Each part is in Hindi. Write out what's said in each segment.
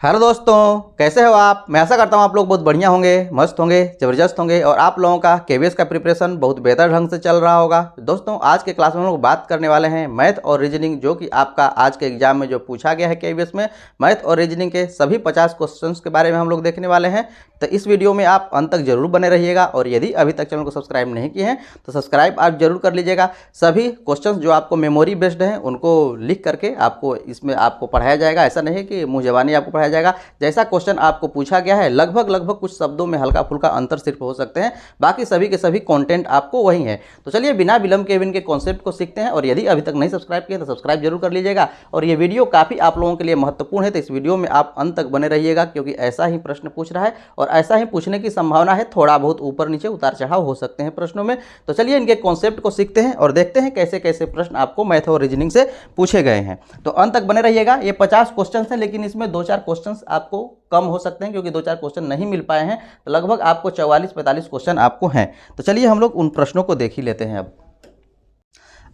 हेलो दोस्तों, कैसे हो आप। मैं आशा करता हूँ आप लोग बहुत बढ़िया होंगे, मस्त होंगे, ज़बरदस्त होंगे और आप लोगों का केवीएस का प्रिपरेशन बहुत बेहतर ढंग से चल रहा होगा। दोस्तों, आज के क्लास में हम लोग बात करने वाले हैं मैथ और रीजनिंग, जो कि आपका आज के एग्जाम में जो पूछा गया है केवीएस में। मैथ और रीजनिंग के सभी 50 क्वेश्चंस के बारे में हम लोग देखने वाले हैं। तो इस वीडियो में आप अंत तक जरूर बने रहिएगा और यदि अभी तक चैनल को सब्सक्राइब नहीं किए हैं तो सब्सक्राइब आप जरूर कर लीजिएगा। सभी क्वेश्चंस जो आपको मेमोरी बेस्ड हैं उनको लिख करके आपको इसमें आपको पढ़ाया जाएगा। ऐसा नहीं है कि मुँह ज़बानी आपको पढ़ाया जाएगा। जैसा क्वेश्चन आपको पूछा गया है लगभग कुछ शब्दों में हल्का फुल्का अंतर सिर्फ हो सकते हैं, बाकी सभी के सभी कंटेंट आपको वही है। तो चलिए बिना विलंब के इनके कॉन्सेप्ट को सीखते हैं और यदि अभी तक नहीं सब्सक्राइब किया तो सब्सक्राइब जरूर कर लीजिएगा। और ये वीडियो काफ़ी आप लोगों के लिए महत्वपूर्ण है, तो इस वीडियो में आप अंत तक बने रहिएगा क्योंकि ऐसा ही प्रश्न पूछ रहा है और ऐसा ही पूछने की संभावना है। थोड़ा बहुत ऊपर नीचे उतार चढ़ाव हो सकते हैं प्रश्नों में। तो चलिए इनके कॉन्सेप्ट को सीखते हैं और देखते हैं कैसे कैसे प्रश्न आपको मैथ और रीजनिंग से पूछे गए हैं। तो अंत तक बने रहिएगा। ये 50 क्वेश्चन हैं, लेकिन इसमें 2-4 क्वेश्चन आपको कम हो सकते हैं क्योंकि 2-4 क्वेश्चन नहीं मिल पाए हैं। तो लगभग आपको 44-45 क्वेश्चन आपको हैं। तो चलिए हम लोग उन प्रश्नों को देख ही लेते हैं।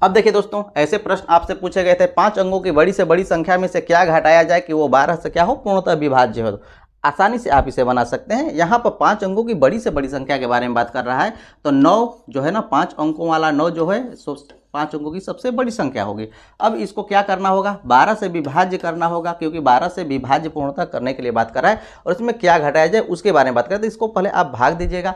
अब देखिए दोस्तों, ऐसे प्रश्न आपसे पूछे गए थे, 5 अंकों की बड़ी से बड़ी संख्या में से क्या घटाया जाए कि वो 12 से क्या हो, पूर्णतः विभाज्य हो। आसानी से आप इसे बना सकते हैं। यहाँ पर 5 अंकों की बड़ी से बड़ी संख्या के बारे में बात कर रहा है। तो 9 जो है ना, 5 अंकों वाला 9 जो है 5 अंकों की सबसे बड़ी संख्या होगी। अब इसको क्या करना होगा, 12 से विभाज्य करना होगा, क्योंकि 12 से विभाज्य पूर्णतः करने के लिए बात कर रहा है और इसमें क्या घटाया जाए उसके बारे में बात करें। तो इसको पहले आप भाग दीजिएगा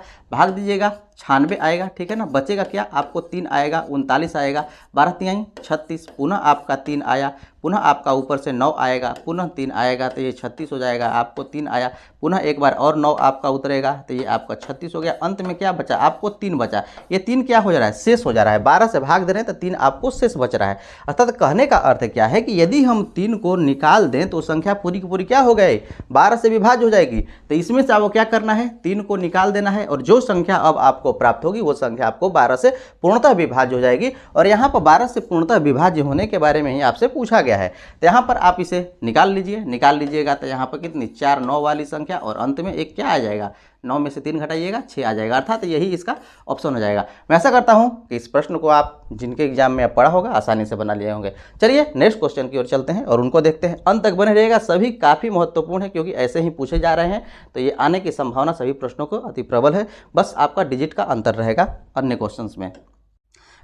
96 आएगा, ठीक है ना। बचेगा क्या, आपको 3 आएगा, 39 आएगा, 12 3 36, पुनः आपका 3 आया, पुनः आपका ऊपर से 9 आएगा, पुनः 3 आएगा तो ये 36 हो जाएगा। आपको 3 आया, पुनः एक बार और 9 आपका उतरेगा तो ये आपका 36 हो गया। अंत में क्या बचा, आपको 3 बचा। ये 3 क्या हो जा रहा है, शेष हो जा रहा है। 12 से भाग दे रहे हैं तो 3 आपको शेष बच रहा है। अर्थात कहने का अर्थ क्या है कि यदि हम 3 को निकाल दें तो संख्या पूरी की पूरी क्या हो गई, 12 से विभाज्य हो जाएगी। तो इसमें से आपको क्या करना है, 3 को निकाल देना है और जो संख्या अब आपको प्राप्त होगी वो संख्या आपको 12 से पूर्णतः विभाज्य हो जाएगी। और यहाँ पर 12 से पूर्णतः विभाज्य होने के बारे में ही आपसे पूछा गया है। तो यहाँ पर आप इसे निकाल लीजिएगा तो यहाँ पर कितनी 4 9 वाली संख्या और अंत में एक क्या आ जाएगा, 9 में से 3 घटाइएगा 6 आ जाएगा। अर्थात यही इसका ऑप्शन हो जाएगा। मैं ऐसा करता हूँ कि इस प्रश्न को आप जिनके एग्जाम में पढ़ा होगा आसानी से बना लिए होंगे। चलिए नेक्स्ट क्वेश्चन की ओर चलते हैं और उनको देखते हैं। अंत तक बने रहिएगा, सभी काफ़ी महत्वपूर्ण है क्योंकि ऐसे ही पूछे जा रहे हैं। तो ये आने की संभावना सभी प्रश्नों को अति प्रबल है, बस आपका डिजिट का अंतर रहेगा अन्य क्वेश्चन में।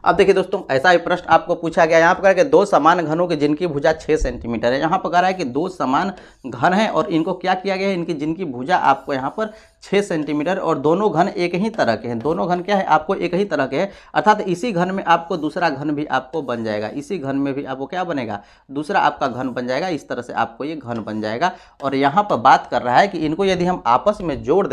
अब देखिए दोस्तों, ऐसा ही प्रश्न आपको पूछा गया। यहाँ पर कह रहा है कि 2 समान घनों की जिनकी भुजा 6 सेंटीमीटर है। यहाँ पर कह रहा है कि 2 समान घन हैं और इनको क्या किया गया है, इनकी जिनकी भुजा आपको यहाँ पर 6 सेंटीमीटर और दोनों घन एक ही तरह के हैं। दोनों घन क्या है, आपको एक ही तरह के हैं। अर्थात इसी घन में आपको दूसरा घन भी आपको बन जाएगा, इसी घन में भी आपको क्या बनेगा, दूसरा आपका घन बन जाएगा। इस तरह से आपको ये घन बन जाएगा। और यहाँ पर बात कर रहा है कि इनको यदि हम आपस में जोड़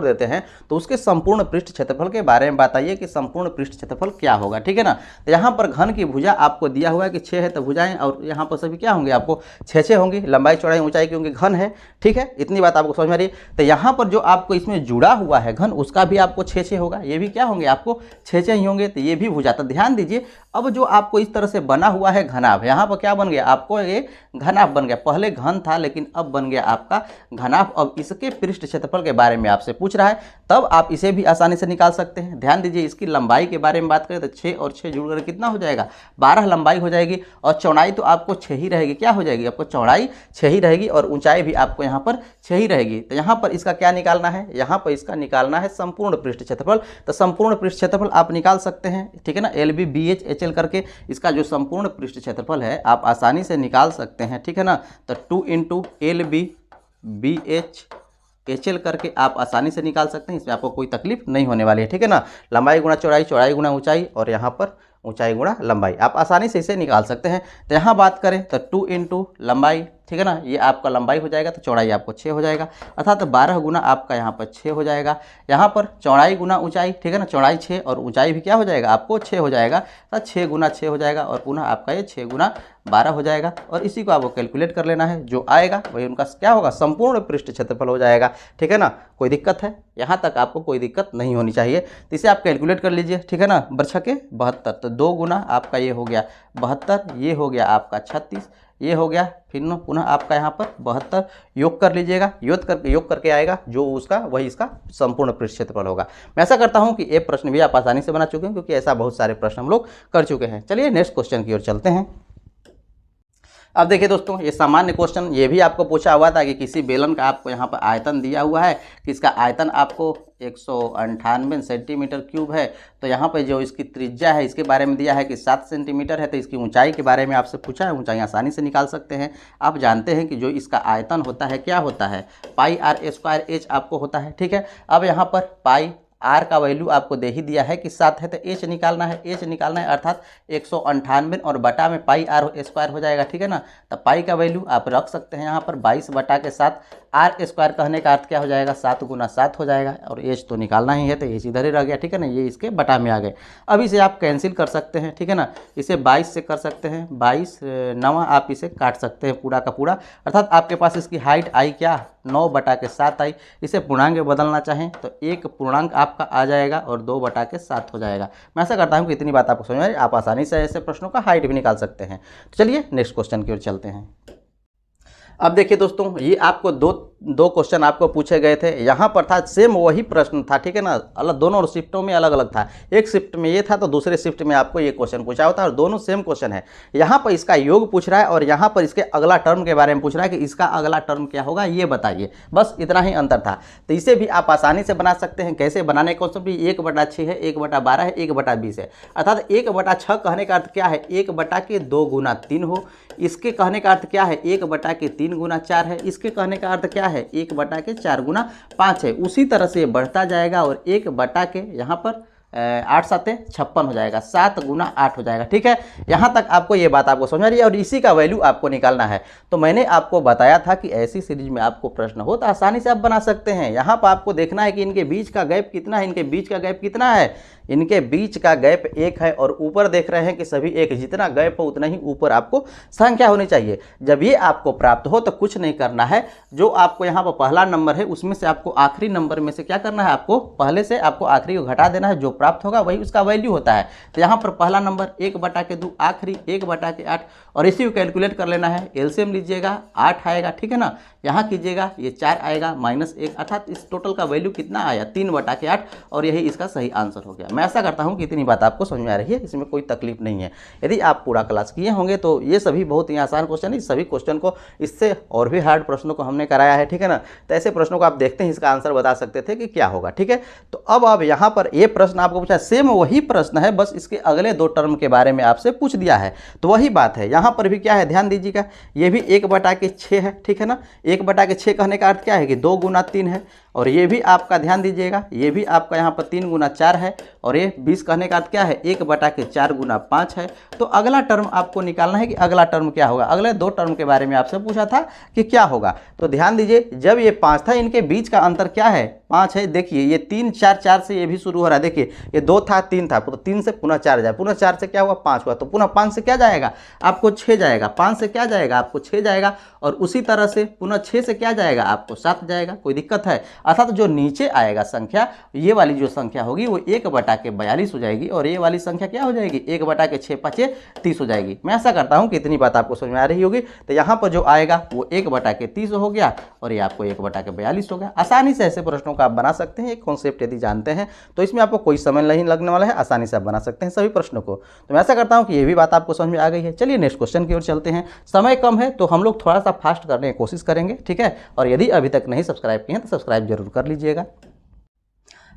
देते हैं तो उसके संपूर्ण पृष्ठ क्षेत्रफल के बारे में बताइए कि संपूर्ण पृष्ठ क्षेत्रफल क्या होगा, ठीक है ना। तो यहाँ पर घन की भुजा आपको दिया हुआ है कि 6 है, तो भुजाएं और यहाँ पर सभी क्या होंगे, आपको 6 होंगी, लंबाई चौड़ाई ऊंचाई क्योंकि घन है, ठीक है। इतनी बात आपको समझ में आ रही है। तो यहाँ पर जो आपको इसमें जुड़ा हुआ है घन, उसका भी आपको 6 होगा, ये भी क्या होंगे, आपको 6 ही होंगे। तो ये भी भुजा। तो ध्यान दीजिए, अब जो आपको इस तरह से बना हुआ है घनाभ, यहाँ पर क्या बन गया, आपको ये घनाभ बन गया। पहले घन था लेकिन अब बन गया आपका घनाभ। अब इसके पृष्ठ क्षेत्रफल के बारे में आपसे पूछ रहा है, तब आप इसे भी आसानी से निकाल सकते हैं। ध्यान दीजिए, इसकी लंबाई के बारे में बात करें तो 6 और 6 जुड़कर कितना हो जाएगा, 12 लंबाई हो जाएगी। और चौड़ाई तो आपको 6 ही रहेगी, क्या हो जाएगी, आपको चौड़ाई 6 ही रहेगी और ऊंचाई भी आपको यहाँ पर 6 ही रहेगी। तो यहाँ पर इसका क्या निकालना है, यहाँ पर इसका निकालना है संपूर्ण पृष्ठ क्षेत्रफल। तो संपूर्ण पृष्ठ क्षेत्रफल आप निकाल सकते हैं, ठीक है ना। LB BH HL करके इसका जो संपूर्ण पृष्ठ क्षेत्रफल है आप आसानी से निकाल सकते हैं, ठीक है ना। तो 2 × LB BH HL करके आप आसानी से निकाल सकते हैं। इसमें आपको कोई तकलीफ नहीं होने वाली है, ठीक है ना। लंबाई गुणा चौड़ाई, चौड़ाई गुणा ऊंचाई और यहाँ पर ऊंचाई गुणा लंबाई, आप आसानी से इसे निकाल सकते हैं। तो यहाँ बात करें तो 2 × लंबाई, ठीक है ना, ये आपका लंबाई हो जाएगा तो चौड़ाई आपको 6 हो जाएगा। अर्थात 12 गुना आपका यहाँ पर 6 हो जाएगा। यहाँ पर चौड़ाई गुना ऊंचाई, ठीक है ना, चौड़ाई 6 और ऊंचाई भी क्या हो जाएगा, आपको 6 हो जाएगा। तो 6 × 6 हो जाएगा और पुनः आपका ये 6 × 12 हो जाएगा। और इसी को आपको कैलकुलेट कर लेना है, जो आएगा वही उनका क्या होगा, संपूर्ण पृष्ठ क्षेत्रफल हो जाएगा, ठीक है ना। कोई दिक्कत है, यहाँ तक आपको कोई दिक्कत नहीं होनी चाहिए। तो इसे आप कैलकुलेट कर लीजिए, ठीक है ना। बरछके 72, तो 2 गुना आपका ये हो गया 72, ये हो गया आपका 36, ये हो गया, फिर पुनः आपका यहाँ पर 72 योग कर लीजिएगा। योग करके आएगा जो उसका, वही इसका संपूर्ण पृष्ठ क्षेत्रफल होगा। मैं ऐसा करता हूँ कि ये प्रश्न भी आप आसानी से बना चुके हैं क्योंकि ऐसा बहुत सारे प्रश्न हम लोग कर चुके हैं। चलिए नेक्स्ट क्वेश्चन की ओर चलते हैं। अब देखिए दोस्तों, ये सामान्य क्वेश्चन ये भी आपको पूछा हुआ था कि किसी बेलन का आपको यहाँ पर आयतन दिया हुआ है कि इसका आयतन आपको 198 सेंटीमीटर क्यूब है। तो यहाँ पर जो इसकी त्रिज्या है इसके बारे में दिया है कि 7 सेंटीमीटर है। तो इसकी ऊंचाई के बारे में आपसे पूछा है, ऊंचाई आसानी से निकाल सकते हैं। आप जानते हैं कि जो इसका आयतन होता है क्या होता है, पाई आर स्क्वायर एच आपको होता है। ठीक है, अब यहाँ पर पाई आर का वैल्यू आपको दे ही दिया है कि 7 है, तो एच निकालना है। एच निकालना है अर्थात 198 और बटा में पाई आर स्क्वायर हो जाएगा। ठीक है ना, तो पाई का वैल्यू आप रख सकते हैं यहाँ पर 22 बटा के 7। आर स्क्वायर कहने का अर्थ क्या हो जाएगा, 7 गुना 7 हो जाएगा, और एच तो निकालना ही है, तो एच इधर ही रह गया। ठीक है ना, ये इसके बटा में आ गए। अब इसे आप कैंसिल कर सकते हैं। ठीक है ना, इसे 22 से कर सकते हैं, 22 9 आप इसे काट सकते हैं पूरा का पूरा, अर्थात आपके पास इसकी हाइट आई क्या, 9 बटा के 7 आई। इसे पूर्णांक में बदलना चाहें तो एक पूर्णांक आपका आ जाएगा और 2 बटा के 7 हो जाएगा। मैं ऐसा करता हूं कि इतनी बात आपको समझ में आ रही, आप आसानी से ऐसे प्रश्नों का हाइट भी निकाल सकते हैं। तो चलिए नेक्स्ट क्वेश्चन की ओर चलते हैं। अब देखिए दोस्तों, ये आपको दो क्वेश्चन आपको पूछे गए थे। यहाँ पर था सेम वही प्रश्न था। ठीक है ना, अलग दोनों शिफ्टों में अलग अलग था। एक शिफ्ट में ये था तो दूसरे शिफ्ट में आपको ये क्वेश्चन पूछा होता है, और दोनों सेम क्वेश्चन है। यहाँ पर इसका योग पूछ रहा है और यहाँ पर इसके अगला टर्म के बारे में पूछ रहा है कि इसका अगला टर्म क्या होगा ये बताइए। बस इतना ही अंतर था। तो इसे भी आप आसानी से बना सकते हैं। कैसे बनाने का कॉन्सेप्ट भी 1/6 है, 1/12 है, 1/20 है, अर्थात 1/6 कहने का अर्थ क्या है, 1 बटा के 2 गुना 3 हो। इसके कहने का अर्थ क्या है, 1 बटा के 3 गुना 4 है। इसके कहने का अर्थ क्या है, 1 बटा के 4 गुना 5 है। उसी तरह से बढ़ता जाएगा और 1 बटा के यहाँ पर 8 7 56 हो जाएगा, 7 गुना 8 हो जाएगा। ठीक है, यहाँ तक आपको ये बात आपको समझ आ रही है, और इसी का वैल्यू आपको निकालना है। तो मैंने आपको बताया था कि ऐसी सीरीज में आपको प्रश्न हो तो आसानी से आप बना सकते हैं। यहाँ पर आपको देखना है कि इनके बीच का गैप कितना है, इनके बीच का गैप कितना है, इनके बीच का गैप 1 है, और ऊपर देख रहे हैं कि सभी 1, जितना गैप हो उतना ही ऊपर आपको संख्या होनी चाहिए। जब ये आपको प्राप्त हो तो कुछ नहीं करना है, जो आपको यहाँ पर पहला नंबर है उसमें से आपको आखिरी नंबर में से क्या करना है, आपको पहले से आपको आखिरी को घटा देना है, जो प्राप्त होगा वही उसका वैल्यू होता है। तो यहाँ पर पहला नंबर 1 बटा के 2, आखिरी 1 बटा के 8, और इसी को कैलकुलेट कर लेना है। एलसीएम लीजिएगा, 8 आएगा। ठीक है ना, यहाँ कीजिएगा, ये 4 आएगा -1, अर्थात इस टोटल का वैल्यू कितना आया, 3 बटा के 8, और यही इसका सही आंसर हो गया। मैं ऐसा करता हूँ कि इतनी बात आपको समझ में आ रही है, इसमें कोई तकलीफ नहीं है। यदि आप पूरा क्लास किए होंगे तो ये सभी बहुत ही आसान क्वेश्चन है। सभी क्वेश्चन को, इससे और भी हार्ड प्रश्नों को हमने कराया है। ठीक है ना, तो ऐसे प्रश्नों को आप देखते हैं, इसका आंसर बता सकते थे कि क्या होगा। ठीक है, तो अब यहाँ पर ये प्रश्न आपको पूछा, सेम वही प्रश्न है, बस इसके अगले 2 टर्म के बारे में आपसे पूछ दिया है। तो वही बात है, यहाँ पर भी क्या है, ध्यान दीजिएगा, ये भी 1 बटा के 6 है। ठीक है ना, 1 बटा के 6 कहने का अर्थ क्या है कि 2 गुना 3 है, और ये भी आपका ध्यान दीजिएगा, ये भी आपका यहाँ पर 3 गुना 4 है, और ये 20 कहने का अर्थ क्या है, 1 बटा के 4 गुना 5 है। तो अगला टर्म आपको निकालना है कि अगला टर्म क्या होगा। अगले 2 टर्म के बारे में आपसे पूछा था कि क्या होगा। तो ध्यान दीजिए, जब ये 5 था, इनके बीच का अंतर क्या है, 5 है। देखिए ये 3 4 4 से ये भी शुरू हो रहा है। देखिए ये 2 था, 3 था, तो 3 से पुनः 4 जाए, पुनः 4 से क्या हुआ, 5 हुआ, तो पुनः 5 से क्या जाएगा, आपको 6 जाएगा, 5 से क्या जाएगा, आपको 6 जाएगा, और उसी तरह से पुनः 6 से क्या जाएगा, आपको 7 जाएगा। कोई दिक्कत है, अर्थात जो नीचे आएगा संख्या, ये वाली जो संख्या होगी वो 1 बटा के 42 हो जाएगी, और ये वाली संख्या क्या हो जाएगी, 1 बटा के 6 5 30 हो जाएगी। मैं ऐसा करता हूँ कि इतनी बात आपको समझ में आ रही होगी। तो यहाँ पर जो आएगा वो 1 बटा के 30 हो गया, और ये आपको 1 बटा के 42 हो गया। आसानी से ऐसे प्रश्नों का आप बना सकते हैं। एक कॉन्सेप्ट यदि जानते हैं तो इसमें आपको कोई समय नहीं लगने वाला है, आसानी से आप बना सकते हैं सभी प्रश्नों को। तो मैं ऐसा करता हूँ कि ये भी बात आपको समझ में आ गई है। चलिए नेक्स्ट क्वेश्चन की ओर चलते हैं। समय कम है तो हम लोग थोड़ा सा फास्ट करने की कोशिश करेंगे। ठीक है, और यदि अभी तक नहीं सब्सक्राइब किए हैं तो सब्सक्राइब जरूर कर लीजिएगा।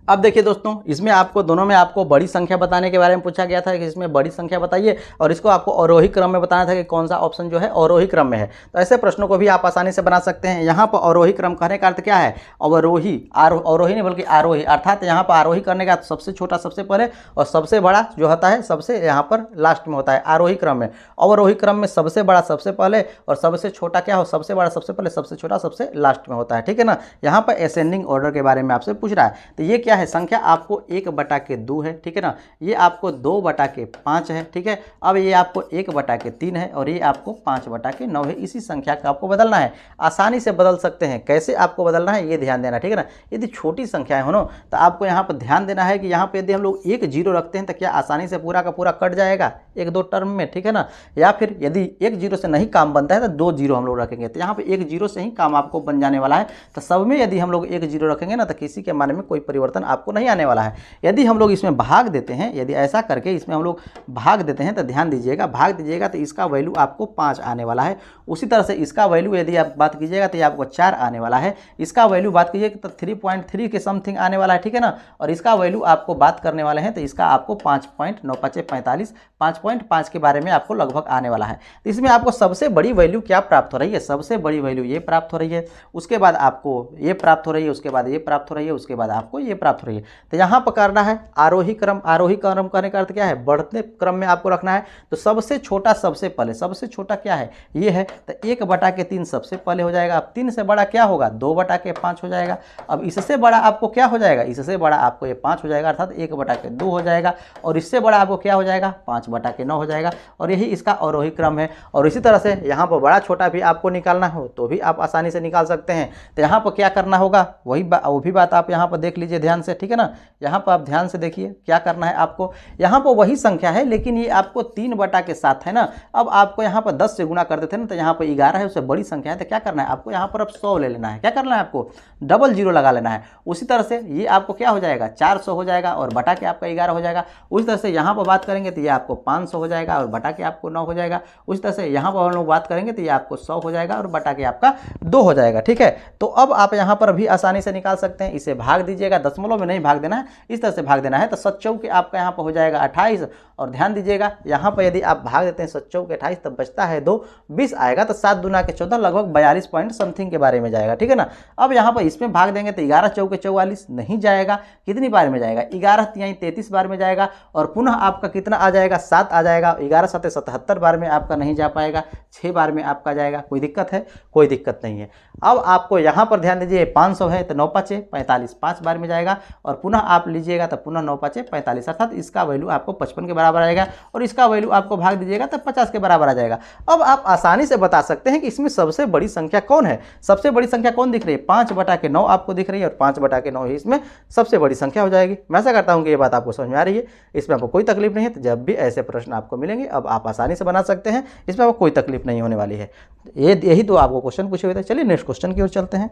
अब देखिए दोस्तों, इसमें आपको दोनों में आपको बड़ी संख्या बताने के बारे में पूछा गया था कि इसमें बड़ी संख्या बताइए, और इसको आपको अवरोही क्रम में बताना था कि कौन सा ऑप्शन जो है अवरोही क्रम में है। तो ऐसे प्रश्नों को भी आप आसानी से बना सकते हैं। यहाँ पर अवरोही क्रम कहने का अर्थ क्या है, अवरोही, अवरोही नहीं बल्कि आरोही, अर्थात यहाँ पर आरोही करने का सबसे छोटा सबसे पहले और सबसे बड़ा जो होता है सबसे यहाँ पर लास्ट में होता है आरोही क्रम में। अवरोही क्रम में सबसे बड़ा सबसे पहले और सबसे छोटा क्या हो, सबसे बड़ा सबसे पहले, सबसे छोटा सबसे लास्ट में होता है। ठीक है ना, यहाँ पर असेंडिंग ऑर्डर के बारे में आपसे पूछ रहा है। तो ये क्या है, संख्या आपको 1 बटा के 2 है। ठीक है ना, ये आपको 2 बटा के 5 है। ठीक है, अब ये आपको 1 बटा के 3 है, और ये आपको 5 बटा के 9 है। इसी संख्या का आपको बदलना है। आसानी से बदल सकते हैं। कैसे आपको बदलना है ये ध्यान देना। ठीक है ना, यदि छोटी संख्याएं हो ना तो आपको यहाँ पर ध्यान देना है कि यहाँ पे यदि हम लोग 1 0 रखते हैं तो क्या आसानी से पूरा का पूरा कट जाएगा 1-2 टर्म में। ठीक है ना, या फिर यदि 1 0 से नहीं काम बनता है तो 2 0 हम लोग रखेंगे। तो यहाँ पे 1 0 से ही काम आपको बन जाने वाला है। तो सब में यदि हम लोग 1 0 रखेंगे ना तो किसी के मान में कोई परिवर्तन परिवर्तन आपको नहीं आने वाला है। यदि हम लोग इसमें भाग देते हैं, यदि ऐसा करके इसमें हम लोग भाग देते हैं तो ध्यान दीजिएगा, भाग दीजिएगा तो इसका वैल्यू आपको 5 आने वाला है। उसी तरह से इसका वैल्यू यदि आप बात कीजिएगा तो ये आपको 4 आने वाला है। इसका वैल्यू बात कीजिएगा तो 3.3 के समथिंग आने वाला है, ठीक है ना। और इसका वैल्यू आपको बात करने वाले हैं तो इसका आपको 5.955 5.5 के बारे में आपको लगभग आने वाला है। तो इसमें आपको सबसे बड़ी वैल्यू क्या प्राप्त हो रही है, सबसे बड़ी वैल्यू ये प्राप्त हो रही है, उसके बाद आपको ये प्राप्त हो रही है, उसके बाद ये प्राप्त हो रही है, उसके बाद आपको ये प्राप्त हो रही है। तो यहाँ पर करना है आरोही क्रम। आरोही क्रम करने का अर्थ क्या है, बढ़ते क्रम में आपको रखना है। तो सबसे छोटा सबसे पहले, सबसे छोटा क्या है, ये है, तो 1/3 सबसे पहले हो जाएगा। अब 3 से बड़ा क्या होगा, 2/5 हो जाएगा। अब इससे बड़ा आपको क्या हो जाएगा, इससे बड़ा आपको ये 5 हो जाएगा, अर्थात 1/2 हो जाएगा। और इससे बड़ा आपको क्या हो जाएगा, 5/9 हो जाएगा। और यही इसका अवरोही क्रम है। और इसी तरह से यहाँ पर बड़ा छोटा भी आपको निकालना हो तो भी आप आसानी से निकाल सकते हैं। तो यहाँ पर क्या करना होगा, वो भी बात आप यहाँ पर देख लीजिए ध्यान से, ठीक है ना। यहाँ पर आप ध्यान से देखिए क्या करना है आपको। यहाँ पर वही संख्या है लेकिन ये आपको 3/7 है ना। अब आपको यहाँ पर 10 से गुणा कर देते हैं ना, तो यहाँ पर 11 है, उससे बड़ी संख्या है। तो क्या करना है आपको, यहाँ पर अब 100 ले लेना है। क्या करना है आपको, डबल 0 लगा लेना है। उसी तरह से ये आपको क्या हो जाएगा, 400 हो जाएगा और बटा के आपका 11 हो जाएगा। उसी तरह से यहाँ पर बात करेंगे तो ये आपको 500 हो जाएगा और बटा के आपको 9 हो जाएगा। उसी तरह से यहाँ पर हम लोग बात करेंगे तो ये आपको 100 हो जाएगा और बटा के आपका 2 हो जाएगा, ठीक है। तो अब आप यहाँ पर भी आसानी से निकाल सकते हैं। इसे भाग दीजिएगा, दशमलव में नहीं भाग देना है, इस तरह से भाग देना है। तो 7 चौके आपका यहाँ पर हो जाएगा 28। और ध्यान दीजिएगा यहाँ पर यदि आप भाग देते हैं 7 चौके 28 तब बचता है 2, 20 आएगा। तो 7 दूना के 14 लगभग 42 पॉइंट समथिंग के बारे में जाएगा, ठीक है ना। अब यहाँ पर इसमें भाग देंगे तो 11 चौके 44 नहीं जाएगा। कितनी बार में जाएगा, 11 तिहाई 33 बार में जाएगा। और पुनः आपका कितना आ जाएगा, 7 आ जाएगा। 11 7 77 बार में आपका नहीं जा पाएगा, 6 बार में आपका जाएगा। कोई दिक्कत है, कोई दिक्कत नहीं है। अब आपको यहाँ पर ध्यान दीजिए 500 है तो 9 5 45 5 बार में जाएगा। और पुनः आप लीजिएगा तो पुनः 9 5 45, अर्थात इसका वैल्यू आपको 55 के बराबर आएगा। और इसका वैल्यू आपको भाग दीजिएगा तो 50 के बराबर आ जाएगा। अब आप आसानी से बता सकते हैं कि इसमें सबसे बड़ी संख्या कौन है। सबसे बड़ी संख्या कौन दिख रही है, 5/9 आपको दिख रही है। और 5/9 ही इसमें सबसे बड़ी संख्या हो जाएगी। मैं ऐसा करता हूँ कि ये बात आपको समझ में आ रही है, इसमें आपको कोई तकलीफ नहीं है। तो जब भी ऐसे प्रश्न आपको मिलेंगे अब आप आसानी से बना सकते हैं, इसमें आपको कोई तकलीफ नहीं होने वाली है। यही तो आपको क्वेश्चन पूछे हुए थे। चलिए नेक्स्ट क्वेश्चन की ओर चलते हैं।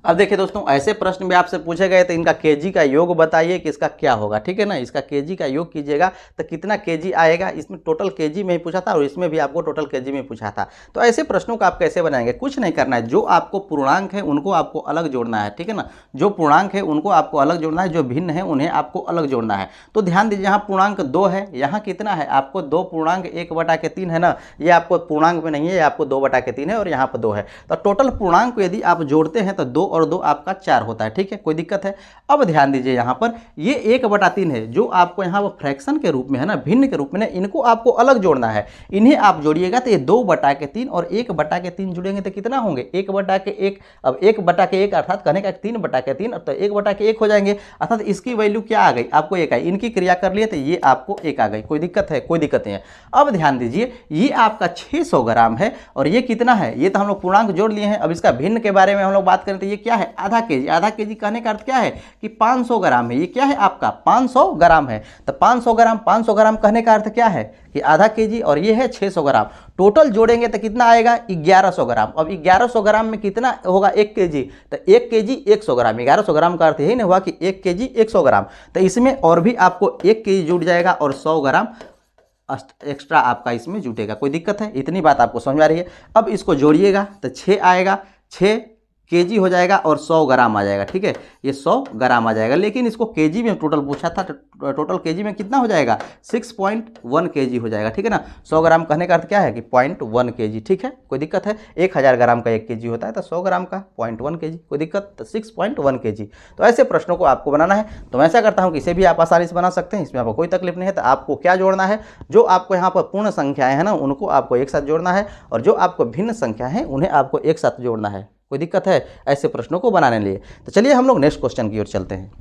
अब देखिए दोस्तों, ऐसे प्रश्न भी आपसे पूछे गए तो इनका केजी का योग बताइए कि इसका क्या होगा, ठीक है ना। इसका केजी का योग कीजिएगा तो कितना केजी आएगा। इसमें टोटल केजी में ही पूछा था और इसमें भी आपको टोटल केजी में पूछा था। तो ऐसे प्रश्नों को आप कैसे बनाएंगे, कुछ नहीं करना है। जो आपको पूर्णांक है उनको आपको अलग जोड़ना है, ठीक है ना। जो पूर्णांक है उनको आपको अलग जोड़ना है, जो भिन्न है उन्हें आपको अलग जोड़ना है। तो ध्यान दीजिए, यहाँ पूर्णांक 2 है, यहाँ कितना है आपको 2 पूर्णांक 1/3 है ना। ये आपको पूर्णांक में नहीं है, ये आपको 2/3 है और यहाँ पर 2 है। तो टोटल पूर्णांक को यदि आप जोड़ते हैं तो 2 और 2 आपका 4 होता है, ठीक है, कोई दिक्कत है। अब ध्यान दीजिए यहाँ पर ये 1/3 है जो आपको यहाँ पर फ्रैक्शन के रूप में है ना, भिन्न के रूप में, इनको आपको अलग जोड़ना है। इन्हें आप जोड़िएगा तो ये 2/3 और 1/3 जुड़ेंगे तो कितना होंगे, 1/1। अब 1/1 अर्थात कहने का 3/3, तो 1/1 हो जाएंगे। अर्थात इसकी वैल्यू क्या आ गई, आपको 1 आई। इनकी क्रिया कर लिए तो ये आपको 1 आ गई। कोई दिक्कत है, कोई दिक्कत नहीं है। अब ध्यान दीजिए ये आपका 600 ग्राम है और ये कितना है, ये तो हम लोग पूर्णांक जोड़ लिए हैं। अब इसका भिन्न के बारे में हम लोग बात करें तो ये क्या है, आधा केजी। आधा केजी कहने का अर्थ क्या है कि 500 ग्राम है। ये क्या है आपका 500 ग्राम है। तो 500 ग्राम कहने का अर्थ क्या है कि आधा केजी और ये है 600 ग्राम। टोटल जोड़ेंगे तो कितना आएगा 1100 ग्राम। अब 1100 ग्राम में कितना होगा 1 केजी, तो 1 केजी 100 ग्राम। 1100 ग्राम का अर्थ यही नहीं हुआ कि 1 केजी 100 ग्राम। तो इसमें और भी आपको 1 केजी जुड़ जाएगा और 100 ग्राम एक्स्ट्रा आपका इसमें जुटेगा। कोई दिक्कत है, इतनी बात आपको समझ आ रही है। अब इसको जोड़िएगा तो 6 आएगा, 6 केजी हो जाएगा और 100 ग्राम आ जाएगा, ठीक है। ये 100 ग्राम आ जाएगा, लेकिन इसको केजी में टोटल पूछा था। टोटल केजी में कितना हो जाएगा 6.1 केजी हो जाएगा, ठीक है ना। 100 ग्राम कहने का अर्थ क्या है कि 0.1 केजी, ठीक है, कोई दिक्कत है। 1000 ग्राम का 1 केजी होता है तो 100 ग्राम का 0.1 केजी, कोई दिक्कत, तो 6.1 केजी। तो ऐसे प्रश्नों को आपको बनाना है। तो मैं ऐसा करता हूँ कि इसे भी आप आसानी से बना सकते हैं, इसमें आपको कोई तकलीफ नहीं है। तो आपको क्या जोड़ना है, जो आपको यहाँ पर पूर्ण संख्याएं हैं ना उनको आपको एक साथ जोड़ना है, और जो आपको भिन्न संख्या है उन्हें आपको एक साथ जोड़ना है। कोई दिक्कत है ऐसे प्रश्नों को बनाने के लिए। तो चलिए हम लोग नेक्स्ट क्वेश्चन की ओर चलते हैं।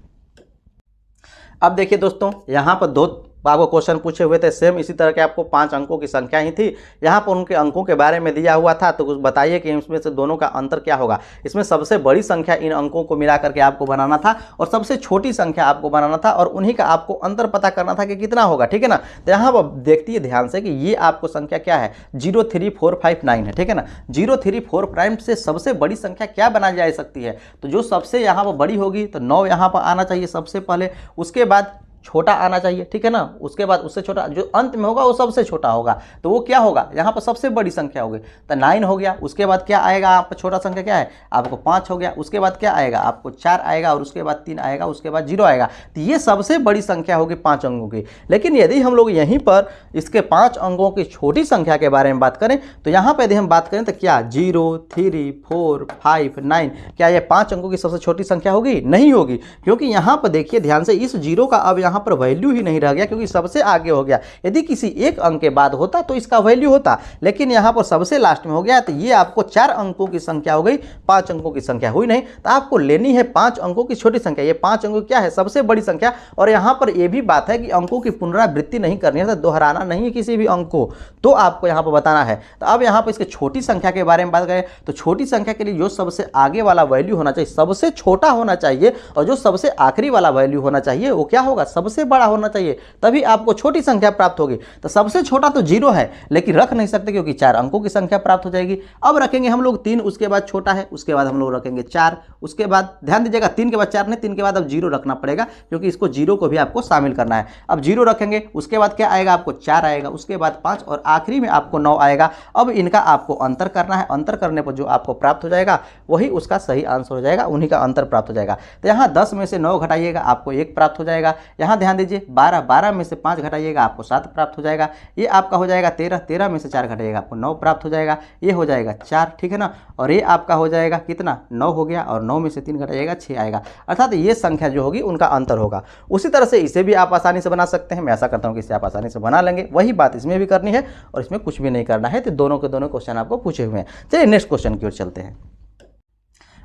अब देखिए दोस्तों, यहाँ पर दो आपको क्वेश्चन पूछे हुए थे, सेम इसी तरह के आपको 5 अंकों की संख्या ही थी। यहाँ पर उनके अंकों के बारे में दिया हुआ था, तो कुछ बताइए कि इसमें से दोनों का अंतर क्या होगा। इसमें सबसे बड़ी संख्या इन अंकों को मिला करके आपको बनाना था और सबसे छोटी संख्या आपको बनाना था और उन्हीं का आपको अंतर पता करना था कि कितना होगा, ठीक है ना। तो यहाँ पर देखिए ध्यान से कि ये आपको संख्या क्या है, 03459 है, ठीक है ना। 034 से सबसे बड़ी संख्या क्या बनाई जा सकती है, तो जो सबसे यहाँ पर बड़ी होगी तो 9 यहाँ पर आना चाहिए सबसे पहले, उसके बाद छोटा आना चाहिए, ठीक है ना। उसके बाद उससे छोटा जो अंत में होगा वो सबसे छोटा होगा, तो वो क्या होगा, यहाँ पर सबसे बड़ी संख्या होगी तो 9 हो गया। उसके बाद क्या आएगा, आप छोटा संख्या क्या है आपको 5 हो गया। उसके बाद क्या आएगा आपको 4 आएगा और उसके बाद 3 आएगा, उसके बाद 0 आएगा। तो ये सबसे बड़ी संख्या होगी 5 अंकों की। लेकिन यदि हम लोग यहीं पर इसके 5 अंकों की छोटी संख्या के बारे में बात करें तो यहाँ पर यदि हम बात करें तो क्या 0, 3, 4, 5, 9, क्या ये 5 अंकों की सबसे छोटी संख्या होगी, नहीं होगी। क्योंकि यहाँ पर देखिए ध्यान से, इस 0 का अब यहाँ पर वैल्यू ही नहीं रह गया क्योंकि सबसे आगे हो गया। यदि किसी एक अंक के बाद होता तो इसका वैल्यू होता, लेकिन यहाँ पर सबसे लास्ट में हो गया, तो ये आपको 4 अंकों की संख्या हो गई, 5 अंकों की संख्या हुई नहीं। तो आपको लेनी है 5 अंकों की छोटी संख्या। ये 5 अंकों क्या है, सबसे बड़ी संख्या। और यहाँ पर यह भी बात है कि अंकों की पुनरावृत्ति नहीं करनी है, तो दोहराना नहीं है किसी भी अंक को, तो आपको यहाँ पर बताना है। तो अब यहाँ पर इसके छोटी संख्या के बारे में बात करें तो छोटी संख्या के लिए जो सबसे आगे वाला वैल्यू होना चाहिए सबसे छोटा होना चाहिए, और जो सबसे आखिरी वाला वैल्यू होना चाहिए वो क्या होगा, सबसे बड़ा होना चाहिए, तभी आपको छोटी संख्या प्राप्त होगी। तो सबसे छोटा तो 0 है, लेकिन रख नहीं सकते क्योंकि 4 अंकों की संख्या प्राप्त हो जाएगी। अब रखेंगे हम लोग 3, उसके बाद छोटा है, उसके बाद हम लोग रखेंगे 4, उसके बाद ध्यान दीजिएगा 3 के बाद 4 नहीं, 3 के बाद अब 0 रखना पड़ेगा क्योंकि इसको 0 को भी आपको शामिल करना है। अब 0 रखेंगे, उसके बाद क्या आएगा आपको 4 आएगा, उसके बाद 5 और आखिरी में आपको 9 आएगा। अब इनका आपको अंतर करना है, अंतर करने पर जो आपको प्राप्त हो जाएगा वही उसका सही आंसर हो जाएगा, उन्हीं का अंतर प्राप्त हो जाएगा। तो यहाँ 10 में से 9 घटाइएगा आपको 1 प्राप्त हो जाएगा। यहाँ ध्यान दीजिए 12 में से 5 घटाइएगा आपको 7 प्राप्त हो जाएगा। ये आपका हो जाएगा 13 में से 4 घटाइएगा आपको 9 प्राप्त हो जाएगा। ये हो जाएगा 4, ठीक है ना। और ये आपका हो जाएगा कितना, 9 हो गया, और 9 में से 3 घटाइएगा 6 आएगा। अर्थात ये संख्या जो होगी उनका अंतर होगा। उसी तरह से इसे भी आप आसानी से बना सकते हैं। मैं ऐसा करता हूँ कि इसे आप आसानी से बना लेंगे, वही बात इसमें भी करनी है और इसमें कुछ भी नहीं करना है। तो दोनों के दोनों क्वेश्चन आपको पूछे हुए हैं। चलिए नेक्स्ट क्वेश्चन की ओर चलते हैं।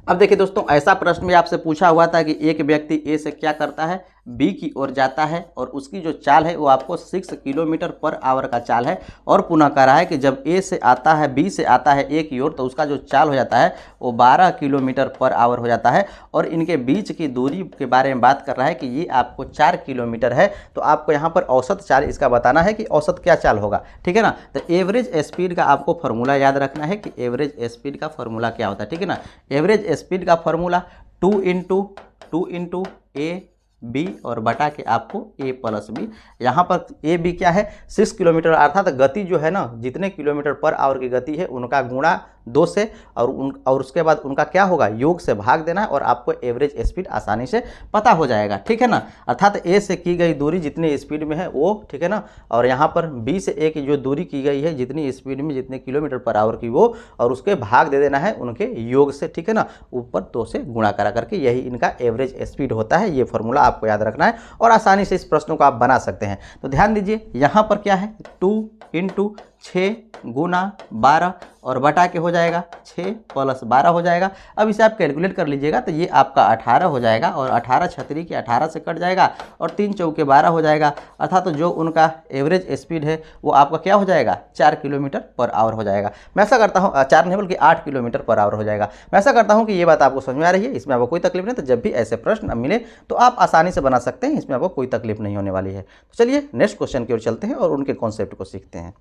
अब देखिए दोस्तों, ऐसा प्रश्न भी आपसे पूछा हुआ था कि एक व्यक्ति ए से क्या करता है, बी की ओर जाता है और उसकी जो चाल है वो आपको 6 किलोमीटर पर आवर का चाल है, और पुनः कह रहा है कि जब ए से आता है बी से आता है ए की ओर तो उसका जो चाल हो जाता है वो 12 किलोमीटर पर आवर हो जाता है, और इनके बीच की दूरी के बारे में बात कर रहा है कि ये आपको 4 किलोमीटर है। तो आपको यहाँ पर औसत चाल इसका बताना है कि औसत क्या चाल होगा, ठीक है ना। तो एवरेज स्पीड का आपको फॉर्मूला याद रखना है कि एवरेज स्पीड का फॉर्मूला क्या होता है, ठीक है ना। एवरेज स्पीड का फॉर्मूला 2 इंटू ए बी और बटा के आपको a प्लस बी। यहाँ पर ए बी क्या है, 6 किलोमीटर, अर्थात गति जो है ना, जितने किलोमीटर पर आवर की गति है उनका गुणा 2 से और उसके बाद उनका क्या होगा, योग से भाग देना है, और आपको एवरेज स्पीड आसानी से पता हो जाएगा, ठीक है ना। अर्थात ए से की गई दूरी जितनी स्पीड में है वो, ठीक है ना, और यहाँ पर बी से ए की जो दूरी की गई है जितनी स्पीड में जितने किलोमीटर पर आवर की वो, और उसके भाग दे देना है उनके योग से, ठीक है ना, ऊपर 2 से गुणा करा करके, यही इनका एवरेज स्पीड होता है। ये फॉर्मूला आपको याद रखना है और आसानी से इस प्रश्नों को आप बना सकते हैं। तो ध्यान दीजिए यहाँ पर क्या है, 2 इंटू 6 गुना 12 और बटा के हो जाएगा 6 प्लस 12 हो जाएगा। अब इसे आप कैलकुलेट कर लीजिएगा तो ये आपका 18 हो जाएगा, और 18 छतरी के 18 से कट जाएगा और 3 चौके 12 हो जाएगा। अर्थात तो जो उनका एवरेज स्पीड है वो आपका क्या हो जाएगा, 4 किलोमीटर पर आवर हो जाएगा। मैं ऐसा करता हूँ 4 नहीं बल्कि 8 किलोमीटर पर आवर हो जाएगा। मैं ऐसा करता हूँ कि ये बात आपको समझ में आ रही है, इसमें आपको कोई तकलीफ नहीं। तो जब भी ऐसे प्रश्न मिले तो आप आसानी से बना सकते हैं, इसमें आपको कोई तकलीफ नहीं होने वाली है। तो चलिए नेक्स्ट क्वेश्चन की ओर चलते हैं और उनके कॉन्सेप्ट को सीखते हैं।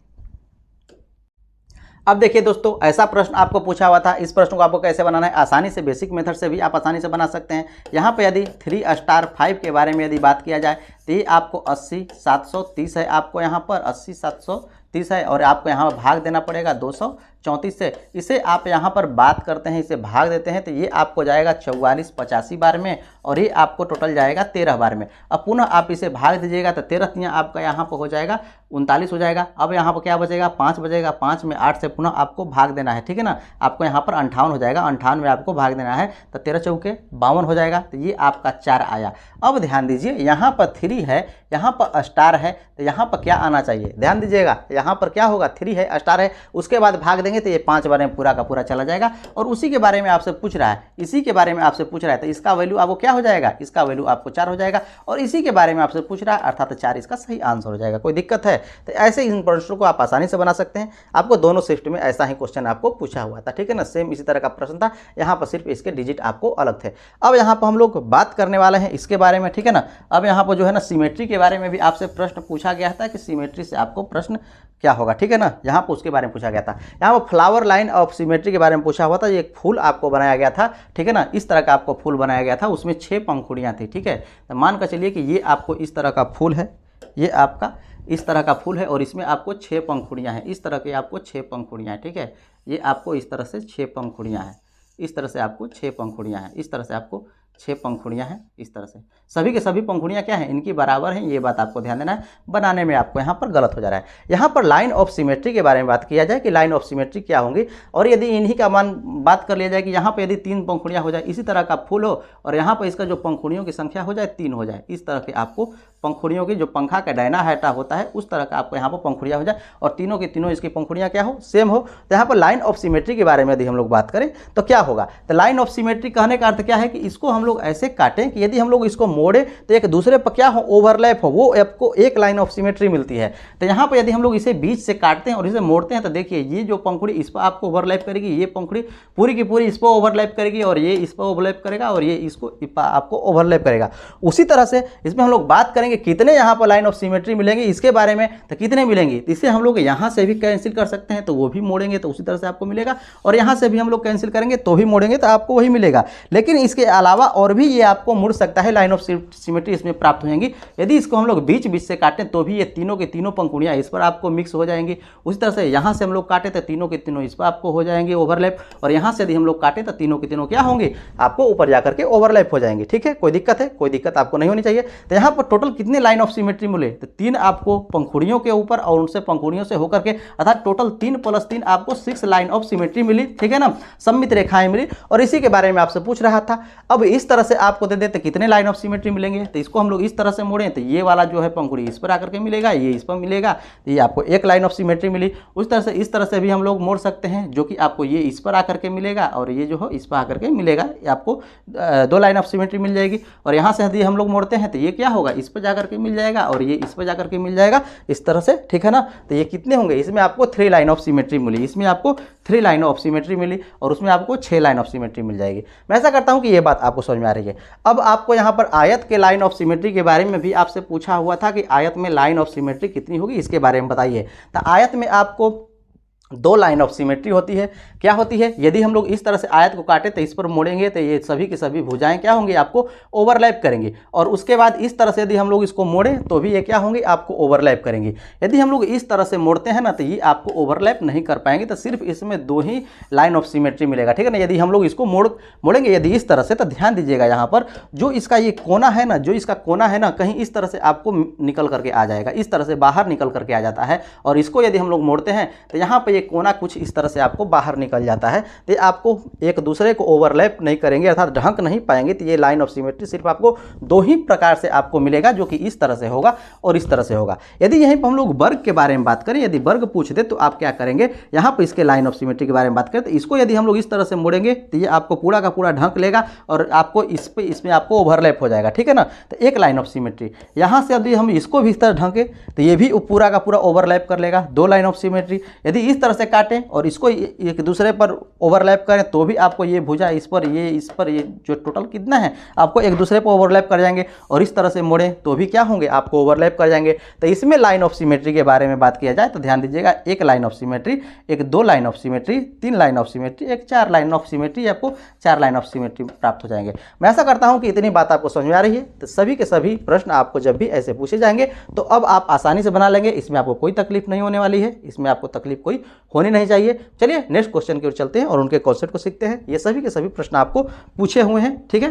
अब देखिए दोस्तों, ऐसा प्रश्न आपको पूछा हुआ था। इस प्रश्न को आपको कैसे बनाना है, आसानी से बेसिक मेथड से भी आप आसानी से बना सकते हैं। यहाँ पे यदि 3 स्टार 5 के बारे में यदि बात किया जाए तो ये आपको 80 730 है, आपको यहाँ पर 80 730 है, और आपको यहाँ पर भाग देना पड़ेगा 234 से। इसे आप यहाँ पर बात करते हैं, इसे भाग देते हैं तो ये आपको जाएगा 44 85 बार में, और ये आपको टोटल जाएगा 13 बार में। अब पुनः आप इसे भाग दीजिएगा तो 13 तियाँ आपका यहाँ पर हो जाएगा 39 हो जाएगा। अब यहाँ पर क्या बचेगा, 5 बचेगा, 5 में 8 से पुनः आपको भाग देना है, ठीक है ना। आपको यहाँ पर 58 हो जाएगा, 58 में आपको भाग देना है तो 13 चौके 52 हो जाएगा। तो ये आपका 4 आया। अब ध्यान दीजिए यहाँ पर 3 है, यहाँ पर स्टार है, तो यहाँ पर क्या आना चाहिए, ध्यान दीजिएगा। यहाँ पर क्या होगा, 3 है स्टार है, उसके बाद भाग देंगे तो ये 5 बार में पूरा का पूरा चला जाएगा। और उसी के बारे में आपसे पूछ रहा है, इसी के बारे में आपसे पूछ रहा है, तो इसका वैल्यू आपको क्या हो जाएगा, इसका वैल्यू आपको 4 हो जाएगा। और इसी के बारे में आपसे पूछ रहा है, अर्थात 4 इसका सही आंसर हो जाएगा। कोई दिक्कत है? तो ऐसे इन प्रश्नों को आप आसानी से बना सकते हैं। आपको दोनों शिफ्ट में ऐसा ही क्वेश्चन आपको पूछा हुआ था, ठीक है ना, सेम इसी तरह का प्रश्न था। यहाँ पर सिर्फ इसके डिजिट आपको अलग थे। अब यहाँ पर हम लोग बात करने वाले हैं इसके बारे में, ठीक है ना। अब यहाँ पर जो है ना सिमेट्री के बारे में भी आपसे प्रश्न पूछा गया था कि सिमेट्री से आपको प्रश्न क्या होगा, ठीक है ना। यहाँ पर उसके बारे में पूछा गया था। यहाँ पर फ्लावर लाइन ऑफ सिमेट्री के बारे में पूछा हुआ था। एक फूल आपको बनाया गया था, ठीक है ना, इस तरह का आपको फूल बनाया गया था, उसमें 6 पंखुड़ियाँ थी, ठीक है। तो मान कर चलिए कि ये आपको इस तरह का फूल है, ये आपका इस तरह का फूल है और इसमें आपको 6 पंखुड़ियाँ हैं, इस तरह के आपको 6 पंखुड़ियाँ हैं, ठीक है। ये आपको इस तरह से 6 पंखुड़ियाँ हैं, इस तरह से आपको 6 पंखुड़ियाँ हैं, इस तरह से आपको 6 पंखुड़ियाँ हैं, इस तरह से सभी के सभी पंखुड़ियाँ क्या हैं, इनकी बराबर हैं। ये बात आपको ध्यान देना है, बनाने में आपको यहाँ पर गलत हो जा रहा है। यहाँ पर लाइन ऑफ सिमेट्री के बारे में बात किया जाए कि लाइन ऑफ सिमेट्री क्या होंगी, और यदि इन्हीं का मान बात कर लिया जाए कि यहाँ पर यदि 3 पंखुड़ियाँ हो जाए, इसी तरह का फूल हो और यहाँ पर इसका जो पंखुड़ियों की संख्या हो जाए 3 हो जाए, इस तरह के आपको पंखुड़ियों की जो पंखा का डायना हैटा होता है उस तरह का आपको यहाँ पर पंखुड़ियाँ हो जाए और तीनों की तीनों इसकी पंखुड़ियाँ क्या हो, सेम हो। तो यहाँ पर लाइन ऑफ सिमेट्री के बारे में यदि हम लोग बात करें तो क्या होगा, तो लाइन ऑफ सिमेट्री कहने का अर्थ क्या है कि इसको हम लोग ऐसे काटें कि यदि हम लोग इसको मोड़े तो एक दूसरे पर क्या हो, ओवरलैप हो, वो आपको एक लाइन ऑफ सिमेट्री मिलती है। तो यहाँ पर यदि हम लोग इसे बीच से काटते हैं और इसे मोड़ते हैं तो देखिए ये जो पंखुड़ी इस पर आपको ओवरलैप करेगी, ये पंखुड़ी पूरी की पूरी इस पर ओवरलैप करेगी और ये इस पर ओवरलैप करेगा और ये इसको आपको ओवरलैप करेगा। उसी तरह से इसमें हम लोग बात करेंगे कितने यहाँ पर लाइन ऑफ सिमेट्री मिलेंगे इसके बारे में, तो कितने मिलेंगे, तो इसे हम लोग यहाँ से भी कैंसिल कर सकते हैं तो वो भी मोड़ेंगे तो उसी तरह से आपको मिलेगा, और यहाँ से भी हम लोग कैंसिल करेंगे तो भी मोड़ेंगे तो आपको वही मिलेगा। लेकिन इसके अलावा और भी ये आपको मुड़ सकता है, लाइन ऑफ सिमेट्री इसमें प्राप्त हो जाएंगी। यदि इसको हम लोग बीच बीच से काटें तो भी ये तीनों के तीनों पंखुड़ियाँ इस पर आपको मिक्स हो जाएंगी। उसी तरह से यहाँ से हम लोग काटे तो तीनों के तीनों इस पर आपको हो जाएंगे ओवरलैप, और यहाँ से यदि हम लोग काटे तो तीनों के तीनों क्या होंगे, आपको ऊपर जाकर के ओवरलैप हो जाएंगे, ठीक है। कोई दिक्कत है, कोई दिक्कत आपको नहीं होनी चाहिए। तो यहाँ पर टोटल कितने लाइन ऑफ सिमेट्री मिले, तो 3 आपको पंखुड़ियों के ऊपर और उनसे पंखुड़ियों से होकर के, अर्थात टोटल 3 + 3 आपको 6 लाइन ऑफ सिमेट्री मिली, ठीक है ना, सममित रेखाएं मिली। और इसी के बारे में आपसे पूछ रहा था। अब इस तरह से आपको दे देते कितने लाइन ऑफ सिमेट्री मिलेंगे, तो इसको हम लोग इस तरह से मोड़ें तो ये वाला जो है पंखुड़ी इस पर आकर के मिलेगा, ये इस पर मिलेगा, तो ये आपको 1 लाइन ऑफ सिमेट्री मिली। उस तरह से इस तरह से भी हम लोग मोड़ सकते हैं, जो कि आपको ये इस पर आकर के मिलेगा और ये जो है इस पर आकर के मिलेगा, ये आपको 2 लाइन ऑफ सिमेट्री मिल जाएगी। और यहाँ से यदि हम लोग मोड़ते हैं तो ये क्या होगा, इस पर जाकर के मिल जाएगा और ये इस पर जाकर के मिल जाएगा, इस तरह से, ठीक है ना। तो ये कितने होंगे, इसमें आपको 3 लाइन ऑफ सिमेट्री मिली, इसमें आपको 3 लाइन ऑफ सिमेट्री मिली और उसमें आपको 6 लाइन ऑफ सिमेट्री मिल जाएगी। मैं ऐसा करता हूं कि ये बात आपको समझ में आ रही है। अब आपको यहाँ पर आयत के लाइन ऑफ सिमेट्री के बारे में भी आपसे पूछा हुआ था कि आयत में लाइन ऑफ सिमेट्री कितनी होगी, इसके बारे में बताइए। तो आयत में आपको 2 लाइन ऑफ सिमेट्री होती है। क्या होती है, यदि हम लोग इस तरह से आयत को काटे तो इस पर मोड़ेंगे तो ये सभी की सभी भुजाएं क्या होंगी, आपको ओवरलैप करेंगी, और उसके बाद इस तरह से यदि हम लोग इसको मोड़ें तो भी ये क्या होंगे, आपको ओवरलैप करेंगी। यदि हम लोग इस तरह से मोड़ते हैं ना तो ये आपको ओवरलैप नहीं कर पाएंगे, तो सिर्फ इसमें 2 ही लाइन ऑफ सिमेट्री मिलेगा, ठीक है ना। यदि हम लोग इसको मोड़ेंगे यदि इस तरह से, तो ध्यान दीजिएगा यहाँ पर जो इसका ये कोना है ना, जो इसका कोना है ना, कहीं इस तरह से आपको निकल करके आ जाएगा, इस तरह से बाहर निकल करके आ जाता है। और इसको यदि हम लोग मोड़ते हैं तो यहाँ पर ये कोना कुछ इस तरह से आपको बाहर निकल जाता है, तो आपको एक दूसरे को ओवरलैप नहीं करेंगे, अर्थात ढक नहीं पाएंगे। तो ये लाइन ऑफ सिमेट्री सिर्फ आपको 2 ही प्रकार से आपको मिलेगा, जो कि इस तरह से होगा और इस तरह से होगा। यदि यहीं पर हम लोग वर्ग के बारे में बात करें, यदि वर्ग पूछ दे तो आप क्या करेंगे, यहाँ पर इसके लाइन ऑफ सिमेट्री के बारे में बात करें तो इसको यदि हम लोग इस तरह से मोड़ेंगे तो ये आपको पूरा का पूरा ढक लेगा और आपको इसमें आपको ओवरलैप हो जाएगा, ठीक है ना। तो 1 लाइन ऑफ सिमेट्री। यहाँ से यदि हम इसको भी इस तरह ढके तो ये भी पूरा का पूरा ओवरलैप कर लेगा, 2 लाइन ऑफ सिमेट्री। यदि इस तरह से काटें और इसको एक दूसरे पर ओवरलैप करें तो भी आपको ये भुजा इस पर ये जो टोटल कितना है आपको एक दूसरे पर ओवरलैप कर जाएंगे, और इस तरह से मोड़ें तो भी क्या होंगे, आपको ओवरलैप कर जाएंगे। तो इसमें लाइन ऑफ सिमेट्री के बारे में बात किया जाए तो ध्यान दीजिएगा, 1 लाइन ऑफ सिमेट्री, एक 2 line of symmetry, 3 line of symmetry, एक 4 लाइन ऑफ सिमेट्री, आपको 4 लाइन ऑफ सिमेट्री प्राप्त हो जाएंगे। मैं ऐसा करता हूँ कि इतनी बात आपको समझ में आ रही है। तो सभी के सभी प्रश्न आपको जब भी ऐसे पूछे जाएंगे तो अब आप आसानी से बना लेंगे, इसमें आपको कोई तकलीफ नहीं होने वाली है, इसमें आपको तकलीफ कोई होनी नहीं चाहिए। चलिए नेक्स्ट क्वेश्चन की ओर चलते हैं और उनके कॉन्सेप्ट को सीखते हैं। ये सभी के सभी प्रश्न आपको पूछे हुए हैं, ठीक है।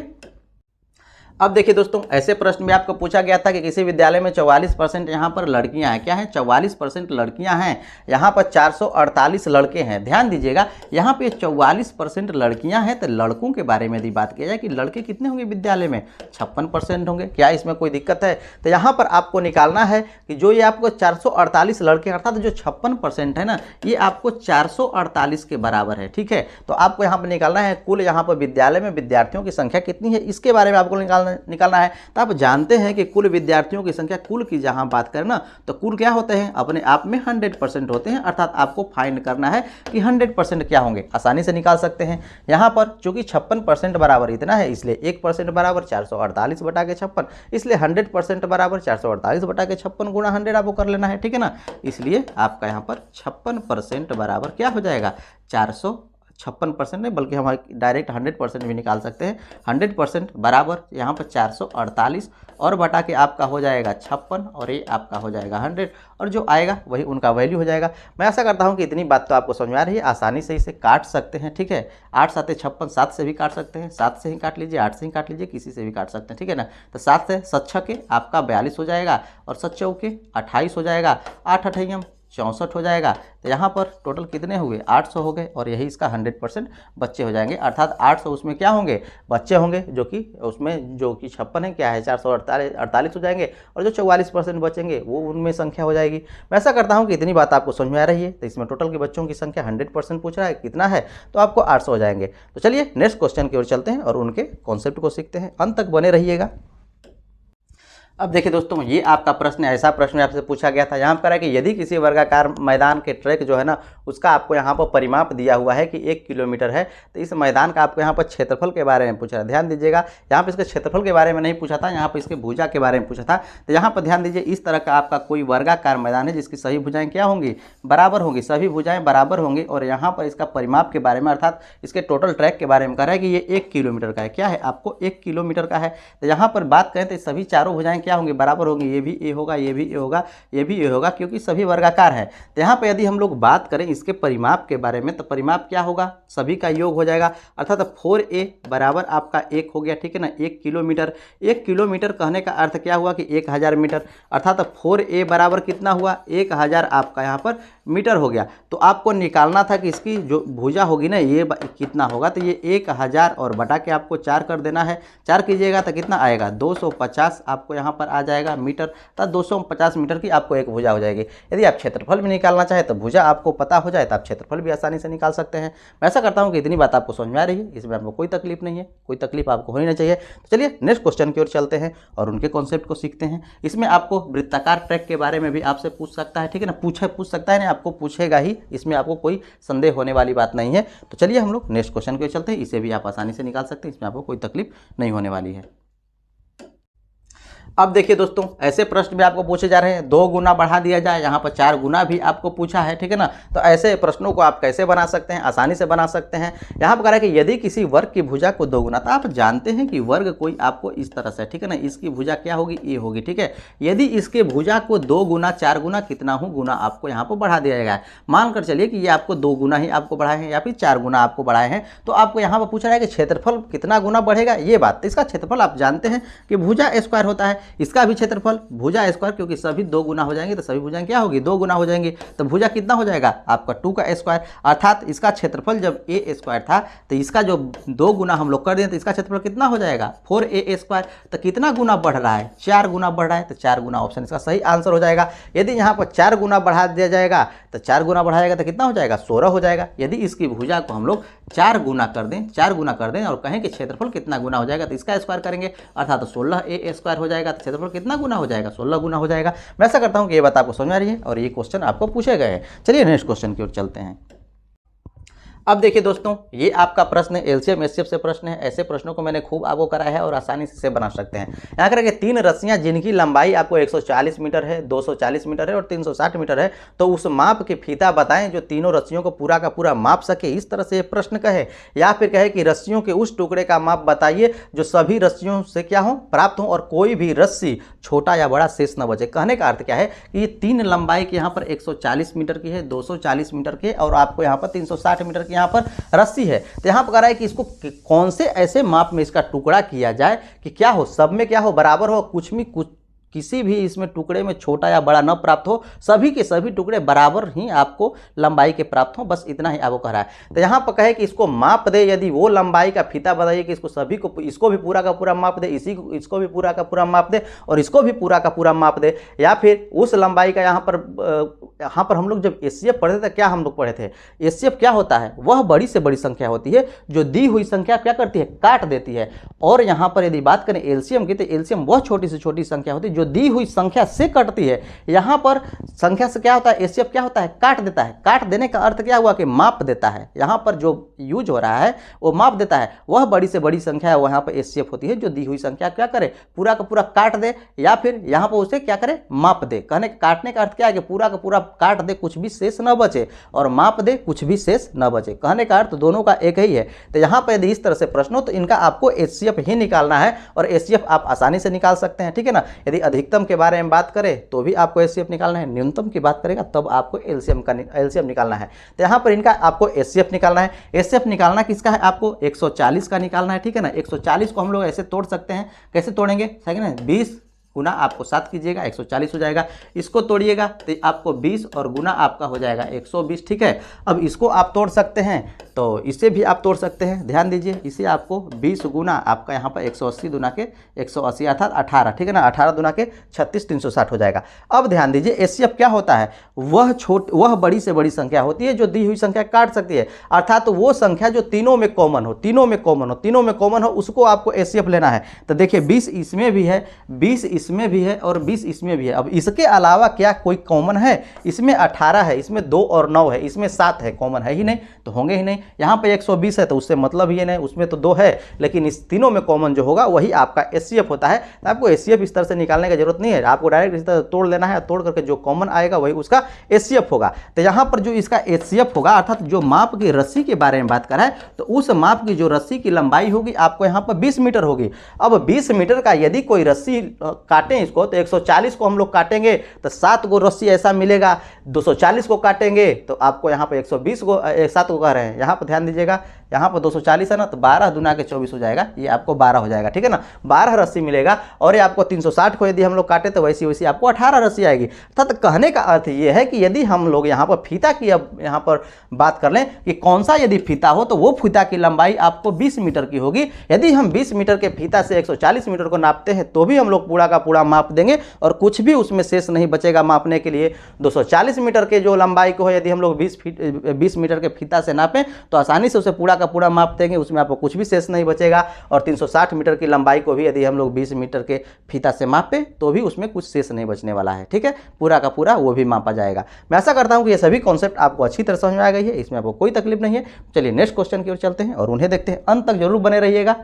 अब देखिए दोस्तों, ऐसे प्रश्न में आपको पूछा गया था कि किसी विद्यालय में 44% यहाँ पर लड़कियाँ हैं। क्या है? 44% लड़कियाँ हैं। यहाँ पर 448 लड़के हैं। ध्यान दीजिएगा, यहाँ पे 44% लड़कियाँ हैं, तो लड़कों के बारे में यदि बात किया जाए कि लड़के कितने होंगे विद्यालय में, 56% होंगे। क्या इसमें कोई दिक्कत है? तो यहाँ पर आपको निकालना है कि जो ये आपको 448 लड़के अर्थात जो 56% है ना, ये आपको 448 के बराबर है। ठीक है, तो आपको यहाँ पर निकालना है कुल यहाँ पर विद्यालय में विद्यार्थियों की संख्या कितनी है, इसके बारे में आपको निकालना है। तो आप जानते हैं कि कुल विद्यार्थियों की संख्या, कुल की जहां बात करें ना, तो कुल क्या होते हैं, अपने आप में 100% होते हैं। अर्थात आपको फाइंड करना है कि 100% क्या होंगे, आसानी से निकाल सकते हैं। यहां पर चूंकि 56% बराबर इतना है, इसलिए 1% बराबर 448 बटा के 56, इसलिए 100% बराबर 448 बटा के 56 गुणा 100 आपको कर लेना है। ठीक है ना, इसलिए आपका यहाँ पर 56% बराबर क्या हो जाएगा, 456% नहीं बल्कि हम डायरेक्ट 100% भी निकाल सकते हैं। 100% बराबर यहाँ पर 448 और बटा के आपका हो जाएगा 56 और ये आपका हो जाएगा 100, और जो आएगा वही उनका वैल्यू हो जाएगा। मैं ऐसा करता हूँ कि इतनी बात तो आपको समझ में आ रही है, आसानी से इसे काट सकते हैं। ठीक है, 8 7 56, 7 से भी काट सकते हैं, 7 से ही काट लीजिए, 8 से ही काट लीजिए, किसी से भी काट सकते हैं। ठीक है ना, तो 7 से 7 6 के आपका 42 हो जाएगा और 7 चौ के 28 हो जाएगा, 8 अठैयम 64 हो जाएगा। तो यहाँ पर टोटल कितने हुए, 800 हो गए, और यही इसका 100% बच्चे हो जाएंगे। अर्थात 800 उसमें क्या होंगे, बच्चे होंगे, जो कि उसमें जो कि 56 है क्या है, 448 हो जाएंगे, और जो 44% बचेंगे वो उनमें संख्या हो जाएगी। मैं ऐसा करता हूँ कि इतनी बात आपको समझ में आ रही है। तो इसमें टोटल के बच्चों की संख्या 100% पूछ रहा है, कितना है, तो आपको 800 हो जाएंगे। तो चलिए नेक्स्ट क्वेश्चन की ओर चलते हैं और उनके कॉन्सेप्ट को सीखते हैं। अंत तक बने रहिएगा। अब देखिए दोस्तों, ये आपका प्रश्न ऐसा प्रश्न आपसे पूछा गया था, यहाँ पर है कि यदि किसी वर्गाकार मैदान के ट्रैक जो है ना, उसका आपको यहाँ पर परिमाप दिया हुआ है कि 1 किलोमीटर है, तो इस मैदान का आपको यहाँ पर क्षेत्रफल के बारे में पूछा है। ध्यान दीजिएगा, यहाँ पर इसके क्षेत्रफल के बारे में नहीं पूछा था, यहाँ पर इसके भुजा के बारे में पूछा था। तो यहाँ पर ध्यान दीजिए, इस तरह का आपका कोई वर्गाकार मैदान है जिसकी सभी भुजाएं क्या होंगी, बराबर होंगी, सभी भुजाएं बराबर होंगी, और यहाँ पर इसका परिमाप के बारे में अर्थात इसके टोटल ट्रैक के बारे में कह रहा है कि ये 1 किलोमीटर का है। क्या है, आपको 1 किलोमीटर का है। तो यहाँ पर बात करें तो सभी चारों भुजाएं क्या होंगी, बराबर होंगी। ये भी ए होगा, ये भी ए होगा, ये भी ए होगा, क्योंकि सभी वर्गाकार है। तो यहाँ पे यदि हम लोग बात करें इसके परिमाप के बारे में, तो परिमाप क्या होगा, सभी का योग हो जाएगा। अर्थात 4a बराबर आपका 1 हो गया। ठीक है ना, 1 किलोमीटर। 1 किलोमीटर कहने का अर्थ क्या हुआ कि 1000 मीटर, अर्थात 4a बराबर कितना हुआ, 1000 आपका यहाँ पर मीटर हो गया। तो आपको निकालना था कि इसकी जो भुजा होगी ना, ये कितना होगा, तो ये 1000 और बटा के आपको 4 कर देना है। 4 कीजिएगा तो कितना आएगा, 250 आपको यहाँ पर आ जाएगा मीटर। तो 250 मीटर की आपको एक भुजा हो जाएगी। यदि आप क्षेत्रफल भी निकालना चाहे तो भुजा आपको पता हो जाए तो आप क्षेत्रफल भी आसानी से निकाल सकते हैं। मैं ऐसा करता हूँ कि इतनी बात आपको समझ में आ रही है, इसमें आपको कोई तकलीफ नहीं है, कोई तकलीफ आपको होनी नहीं चाहिए। तो चलिए नेक्स्ट क्वेश्चन की ओर चलते हैं और उनके कॉन्सेप्ट को सीखते हैं। इसमें आपको वृत्ताकार ट्रैक के बारे में भी आपसे पूछ सकता है। ठीक है ना, पूछ सकता है, नहीं आपको पूछेगा ही, इसमें आपको कोई संदेह होने वाली बात नहीं है। तो चलिए हम लोग नेक्स्ट क्वेश्चन की ओर चलते हैं, इसे भी आप आसानी से निकाल सकते हैं, इसमें आपको कोई तकलीफ नहीं होने वाली है। अब देखिए दोस्तों, ऐसे प्रश्न भी आपको पूछे जा रहे हैं, 2 गुना बढ़ा दिया जाए, यहाँ पर 4 गुना भी आपको पूछा है। ठीक है ना, तो ऐसे प्रश्नों को आप कैसे बना सकते हैं, आसानी से बना सकते हैं। यहाँ पर कह रहा है कि यदि किसी वर्ग की भुजा को 2 गुना, तो आप जानते हैं कि वर्ग कोई आपको इस तरह से, ठीक है ना, इसकी भुजा क्या होगी, ए होगी। ठीक है, यदि इसके भुजा को 2 गुना 4 गुना कितना हो गुना आपको यहाँ पर बढ़ा दिया जाएगा। मानकर चलिए कि ये आपको 2 गुना ही आपको बढ़ाए हैं या फिर 4 गुना आपको बढ़ाए हैं, तो आपको यहाँ पर पूछ रहा है कि क्षेत्रफल कितना गुना बढ़ेगा, ये बात। तो इसका क्षेत्रफल आप जानते हैं कि भुजा स्क्वायर होता है, इसका भी क्षेत्रफल भुजा स्क्वायर, क्योंकि सभी 2 गुना हो जाएंगे तो सभी भुजाएं क्या होगी, 2 गुना हो जाएंगी। तो भुजा कितना हो जाएगा आपका 2 का स्क्वायर, अर्थात इसका क्षेत्रफल जब ए स्क्वायर था तो इसका जो 2 गुना हम लोग कर दें तो इसका क्षेत्रफल कितना हो जाएगा 4a स्क्वायर। तो कितना गुना बढ़ रहा है, 4 गुना बढ़ रहा है, तो 4 गुना ऑप्शन इसका सही आंसर हो जाएगा। यदि यहाँ पर 4 गुना बढ़ा दिया जाएगा तो 4 गुना बढ़ाएगा तो कितना हो जाएगा 16 हो जाएगा। यदि इसकी भुजा को हम लोग 4 गुना कर दें और कहें कि क्षेत्रफल कितना गुना हो जाएगा, तो इसका स्क्वायर करेंगे, अर्थात 16a स्क्वायर हो जाएगा। तो क्षेत्रफल कितना गुना हो जाएगा, 16 गुना हो जाएगा। मैं ऐसा करता हूं कि ये बात आपको समझ में आ रही है और ये क्वेश्चन आपको पूछे गए हैं। चलिए नेक्स्ट क्वेश्चन की ओर चलते हैं। अब देखिए दोस्तों, ये आपका प्रश्न एलसीएम एचसीएफ से प्रश्न है। ऐसे प्रश्नों को मैंने खूब आपको कराया है और आसानी से इसे बना सकते हैं। यहाँ करेंगे 3 रस्सियाँ जिनकी लंबाई आपको 140 मीटर है, 240 मीटर है और 360 मीटर है, तो उस माप के फीता बताएं जो तीनों रस्सियों को पूरा का पूरा माप सके। इस तरह से ये प्रश्न कहे, या फिर कहे कि रस्सियों के उस टुकड़े का माप बताइए जो सभी रस्सियों से क्या हो, प्राप्त हो, और कोई भी रस्सी छोटा या बड़ा शेष न बचे। कहने का अर्थ क्या है कि ये 3 लंबाई की यहाँ पर 140 मीटर की है, 240 मीटर की और आपको यहाँ पर 360 मीटर तक यहाँ पर रस्सी है। तो यहाँ पर कह रहा है कि इसको कौन से ऐसे माप में इसका टुकड़ा किया जाए कि क्या हो, सब में क्या हो, बराबर हो, कुछ किसी भी इसमें टुकड़े में छोटा या बड़ा न प्राप्त हो, सभी के सभी टुकड़े बराबर ही आपको लंबाई के प्राप्त हो, बस इतना ही आपको कह रहा है। तो यहाँ पर कहे कि इसको माप दे, यदि वो लंबाई का फीता बताइए कि इसको सभी को, इसको भी पूरा का पूरा माप दे, इसको भी पूरा का पूरा माप दे और इसको भी पूरा का पूरा माप दे, या फिर उस लंबाई का यहाँ पर हम लोग जब एचसीएफ पढ़े थे, क्या हम लोग पढ़े थे, एचसीएफ क्या होता है, वह बड़ी से बड़ी संख्या होती है जो दी हुई संख्या क्या करती है, काट देती है। और यहाँ पर यदि बात करें एलसीएम की, तो एलसीएम वह छोटी से छोटी संख्या होती है जो दी हुई संख्या से कटती है। यहां पर संख्या से क्या होता है, एचसीएफ क्या होता है, काट देता है। काट देने का अर्थ क्या हुआ कि माप देता है। यहां पर जो यूज हो रहा है वो माप देता है, वह बड़ी से बड़ी संख्या है, वहां पर एचसीएफ होती है जो दी हुई संख्या क्या करे, पूरा का पूरा काट दे, या फिर यहां पर उसे क्या करे, माप दे। कहने काटने का अर्थ क्या है कि पूरा का पूरा काट दे, कुछ भी शेष न बचे, और माप दे, कुछ भी शेष न बचे। कहने का अर्थ दोनों का एक ही है। तो यहां पर यदि इस तरह से प्रश्न हो तो इनका आपको एचसीएफ ही निकालना है, और एचसीएफ आप आसानी से निकाल सकते हैं, ठीक है ना। यदि अधिकतम के बारे में बात करें तो भी आपको एचसीएफ निकालना है, न्यूनतम की बात करेगा तब आपको एलसीएम निकालना है। तो यहाँ पर इनका आपको एचसीएफ निकालना है। एचसीएफ निकालना किसका है, आपको 140 का निकालना है, ठीक है ना। 140 को हम लोग ऐसे तोड़ सकते हैं, कैसे तोड़ेंगे, सही है ना, 20 गुना आपको 7 कीजिएगा 140 हो जाएगा। इसको तोड़िएगा तो आपको 20 और गुना आपका हो जाएगा 120, ठीक है। अब इसको आप तोड़ सकते हैं तो इसे भी आप तोड़ सकते हैं, ध्यान दीजिए, इसे आपको 20 गुना आपका यहाँ पर 180 दुना के 180 अर्थात 18, ठीक है ना, 18 दुना के 36 360 हो जाएगा। अब ध्यान दीजिए एचसीएफ क्या होता है, वह बड़ी से बड़ी संख्या होती है जो दी हुई संख्या काट सकती है, अर्थात तो वो संख्या जो तीनों में कॉमन हो, उसको आपको एचसीएफ लेना है। तो देखिए 20 इसमें भी है, 20 इसमें भी है और 20 इसमें भी है। अब इसके अलावा क्या कोई कॉमन है, इसमें 18 है, इसमें 2 और 9 है, इसमें 7 है, कॉमन है ही नहीं तो होंगे ही नहीं। यहाँ पे 120 है तो उससे मतलब ही नहीं, उसमें तो 2 है, लेकिन इस तीनों में कॉमन जो होगा वही आपका एचसीएफ होता है। तो आपको एचसीएफ इस तरह से निकालने की जरूरत नहीं है, आपको डायरेक्ट इस तरह तोड़ लेना है, तोड़ करके जो कॉमन आएगा वही उसका एचसीएफ होगा। तो यहाँ पर जो इसका एचसीएफ होगा, अर्थात जो माप की रस्सी के बारे में बात कर रहा है, तो उस माप की जो रस्सी की लंबाई होगी आपको यहाँ पर 20 मीटर होगी। अब 20 मीटर का यदि कोई रस्सी काटें इसको, तो 140 को हम लोग काटेंगे तो 7 गो रस्सी ऐसा मिलेगा, 240 को काटेंगे तो आपको यहाँ पर 120 को 7 को कह रहे हैं, यहाँ पर ध्यान दीजिएगा, यहाँ पर 240 है ना, तो 12 दुना के 24 हो जाएगा, ये आपको 12 हो जाएगा, ठीक है ना, 12 रस्सी मिलेगा। और ये आपको 360 को यदि हम लोग काटे तो वैसी आपको 18 रस्सी आएगी। अर्थात कहने का अर्थ ये है कि यदि हम लोग यहाँ पर फीता की अब यहाँ पर बात कर लें कि कौन सा यदि फीता हो, तो वो फीता की लंबाई आपको 20 मीटर की होगी। यदि हम 20 मीटर के फीता से 140 मीटर को नापते हैं तो भी हम लोग पूरा का पूरा माप देंगे और कुछ भी उसमें शेष नहीं बचेगा मापने के लिए। 240 मीटर के जो लंबाई को है यदि हम लोग 20 मीटर के फीता से नापें तो आसानी से उसे पूरा का पूरा माप देंगे, उसमें आपको कुछ भी शेष नहीं बचेगा। और 360 मीटर की लंबाई को भी यदि हम लोग 20 मीटर के फीता से मापें तो भी उसमें कुछ शेष नहीं बचने वाला है, ठीक है, पूरा का पूरा वो भी मापा जाएगा। मैं आशा करता हूं कि ये सभी कॉन्सेप्ट आपको अच्छी तरह समझ में आ गई है, इसमें आपको कोई तकलीफ नहीं है। चलिए नेक्स्ट क्वेश्चन की ओर चलते हैं और उन्हें देखते हैं, अंत तक जरूर बने रहिएगा।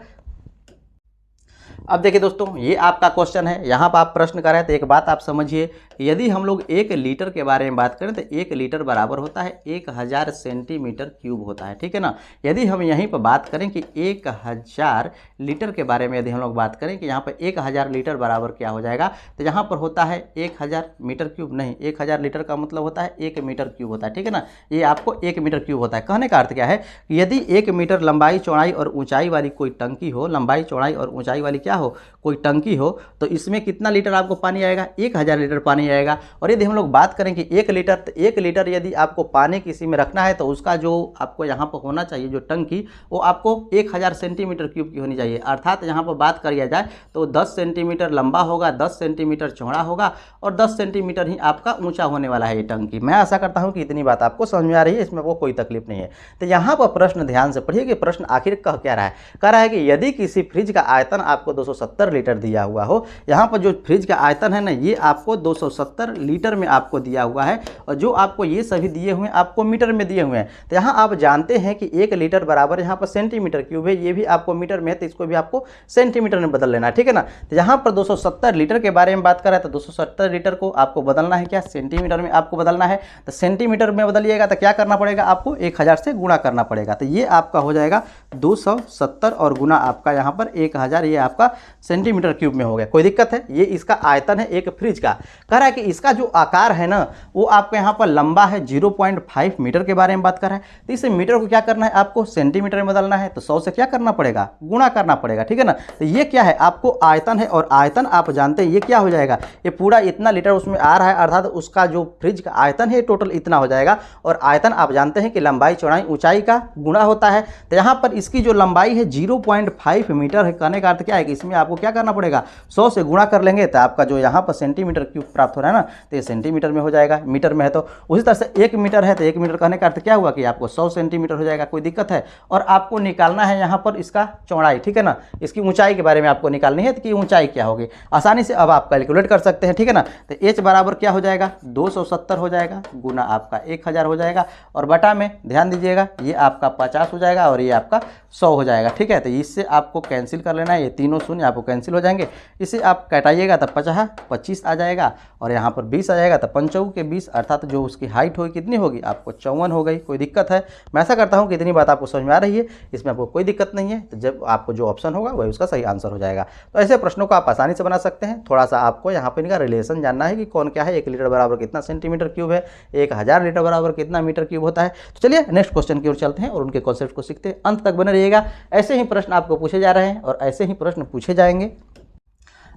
अब देखिए दोस्तों, ये आपका क्वेश्चन है, यहाँ पर आप प्रश्न कर रहे हैं तो एक बात आप समझिए, यदि हम लोग 1 लीटर के बारे में बात करें तो 1 लीटर बराबर होता है 1000 सेंटीमीटर क्यूब होता है, ठीक है ना। यदि हम यहीं पर बात करें कि 1000 लीटर के बारे में यदि हम लोग बात करें कि यहाँ पर 1000 लीटर बराबर क्या हो जाएगा, तो यहाँ पर होता है 1000 मीटर क्यूब, नहीं 1000 लीटर का मतलब होता है 1 मीटर क्यूब होता है, ठीक है ना, ये आपको 1 मीटर क्यूब होता है। कहने का अर्थ क्या है, यदि 1 मीटर लंबाई चौड़ाई और ऊंचाई वाली कोई टंकी हो, लंबाई चौड़ाई और ऊंचाई वाली क्या हो, कोई टंकी हो, तो इसमें कितना लीटर आपको पानी आएगा, 1000 लीटर पानी आएगा। और यदि हम लोग बात करें कि 1 लीटर, तो 1 लीटर यदि आपको पानी किसी में रखना है तो उसका जो आपको यहाँ पर होना चाहिए जो टंकी, वो आपको 1000 सेंटीमीटर क्यूब की होनी चाहिए। अर्थात यहाँ पर बात करिए जाए तो 10 सेंटीमीटर लंबा होगा, 10 सेंटीमीटर चौड़ा होगा और 10 सेंटीमीटर ही आपका ऊंचा होने वाला है ये टंकी। मैं आशा करता हूँ कि इतनी बात आपको समझ में आ रही है, इसमें आपको कोई तकलीफ नहीं है। तो यहाँ पर प्रश्न ध्यान से पढ़िए कि प्रश्न आखिर कह क्या रहा है, कह रहा है कि यदि किसी फ्रिज का आयतन आपको 270 लीटर दिया हुआ हो, यहाँ पर जो फ्रिज का आयतन है ना, ये आपको 270 लीटर में आपको दिया हुआ है, और जो आपको ये सभी दिए हुए हैं आपको मीटर में दिए हुए हैं। तो यहाँ आप जानते हैं कि 1 लीटर बराबर यहाँ पर सेंटीमीटर क्यूब है, ये भी आपको मीटर में है तो इसको भी आपको सेंटीमीटर में बदल लेना है, ठीक है ना। तो यहाँ पर 270 लीटर के बारे में बात कर रहा है तो 270 लीटर को आपको बदलना है क्या, सेंटीमीटर में आपको बदलना है। तो सेंटीमीटर में बदलिएगा तो क्या करना पड़ेगा, आपको 1000 से गुणा करना पड़ेगा। तो ये आपका हो जाएगा 270 और गुना आपका यहाँ पर 1000, ये आपका सेंटीमीटर क्यूब में हो गया। कोई दिक्कत है? ये इसका आयतन है एक फ्रिज का। कह रहा है कि इसका जो आकार है ना वो आपको यहाँ पर लंबा है 0.5 मीटर के बारे में बात कर रहा है। तो इस मीटर को क्या करना है, आपको सेंटीमीटर में बदलना है। तो 100 से क्या करना पड़ेगा, गुणा करना पड़ेगा, ठीक है ना। तो ये क्या है, आपको आयतन है, और आयतन आप जानते हैं ये क्या हो जाएगा, ये पूरा इतना लीटर उसमें आ रहा है, अर्थात उसका जो फ्रिज का आयतन है टोटल इतना हो जाएगा। और आयतन आप जानते हैं कि लंबाई चौड़ाई ऊंचाई का गुणा होता है। तो यहाँ पर इसकी जो लंबाई है 0.5 मीटर है। कहने का अर्थ क्या है कि इसमें आपको क्या करना पड़ेगा, 100 से गुणा कर लेंगे तो आपका जो यहाँ पर सेंटीमीटर क्यूब प्राप्त हो रहा है ना, तो ये सेंटीमीटर में हो जाएगा। मीटर में है तो उसी तरह से 1 मीटर है तो 1 मीटर कहने का अर्थ क्या हुआ कि आपको 100 सेंटीमीटर हो जाएगा। कोई दिक्कत है? और आपको निकालना है यहाँ पर इसका चौड़ाई, ठीक है ना, इसकी ऊंचाई के बारे में आपको निकालनी है कि ऊंचाई क्या होगी। आसानी से अब आप कैलकुलेट कर सकते हैं, ठीक है ना। तो h बराबर क्या हो जाएगा, 270 हो जाएगा, गुना आपका 1000 हो जाएगा, और बटा में ध्यान दीजिएगा ये आपका 50 हो जाएगा और ये आपका 100 हो जाएगा, ठीक है। तो इससे आपको कैंसिल कर लेना है, ये तीनों शून्य आपको कैंसिल हो जाएंगे। इसे आप कटाइएगा तो 25 आ जाएगा, और यहाँ पर 20 आ जाएगा। तो 5 के 20 अर्थात जो उसकी हाइट होगी कितनी होगी, आपको 54 हो गई। कोई दिक्कत है? मैं ऐसा करता हूँ कि इतनी बात आपको समझ में आ रही है, इसमें आपको कोई दिक्कत नहीं है। तो जब आपको जो ऑप्शन होगा वही उसका सही आंसर हो जाएगा। तो ऐसे प्रश्नों को आप आसानी से बना सकते हैं। थोड़ा सा आपको यहाँ पर इनका रिलेशन जानना है कि कौन क्या है। 1 लीटर बराबर कितना सेंटीमीटर क्यूब है, 1000 लीटर बराबर कितना मीटर क्यूब होता है। तो चलिए नेक्स्ट क्वेश्चन की ओर चलते हैं और उनके कॉन्सेप्ट को सीखते हैं। अंत तक बने रहिएगा, ऐसे ही प्रश्न आपको पूछे जा रहे हैं और ऐसे ही प्रश्न पूछे जाएंगे।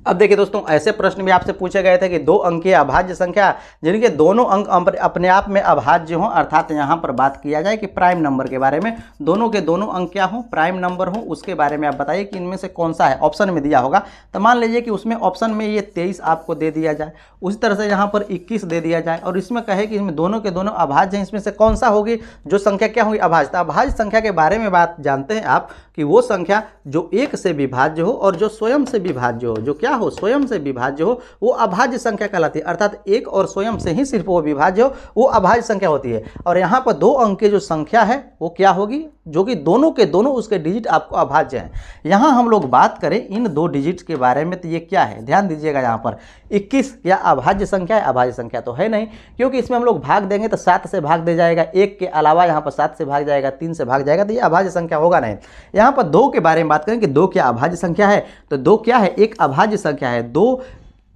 अब देखिए दोस्तों, ऐसे प्रश्न भी आपसे पूछे गए थे कि 2 अंकीय अभाज्य संख्या जिनके दोनों अंक अपने आप में अभाज्य हों, अर्थात यहाँ पर बात किया जाए कि प्राइम नंबर के बारे में, दोनों के दोनों अंक क्या हों, प्राइम नंबर हों, उसके बारे में आप बताइए कि इनमें से कौन सा है। ऑप्शन में दिया होगा तो मान लीजिए कि उसमें ऑप्शन में ये 23 आपको दे दिया जाए, उसी तरह से यहाँ पर 21 दे दिया जाए, और इसमें कहे कि इसमें दोनों के दोनों अभाज्य हैं, इसमें से कौन सा होगी जो संख्या क्या होगी, अभाज्य। तो अभाज्य संख्या के बारे में बात जानते हैं आप कि वो संख्या जो 1 से विभाज्य हो और जो स्वयं से विभाज्य हो, जो क्या हो, स्वयं से विभाज्य हो, वो अभाज्य संख्या कहलाती है। अर्थात 1 और स्वयं से ही सिर्फ वो विभाज्य हो, वो अभाज्य संख्या होती है। और यहाँ पर 2 अंक की जो संख्या है वो क्या होगी, जो कि दोनों के दोनों उसके डिजिट आपको अभाज्य हैं। यहाँ हम लोग बात करें इन 2 डिजिट्स के बारे में, तो ये क्या है, ध्यान दीजिएगा। यहाँ पर 21 क्या अभाज्य संख्या है, अभाज्य संख्या तो है नहीं, क्योंकि इसमें हम लोग भाग देंगे तो 7 से भाग दे जाएगा, 1 के अलावा यहाँ पर 7 से भाग जाएगा, 3 से भाग जाएगा, तो ये अभाज्य संख्या होगा नहीं। यहाँ पर 2 के बारे में बात करें कि 2 क्या अभाज्य संख्या है, तो 2 क्या है, एक अभाज्य संख्या है। 2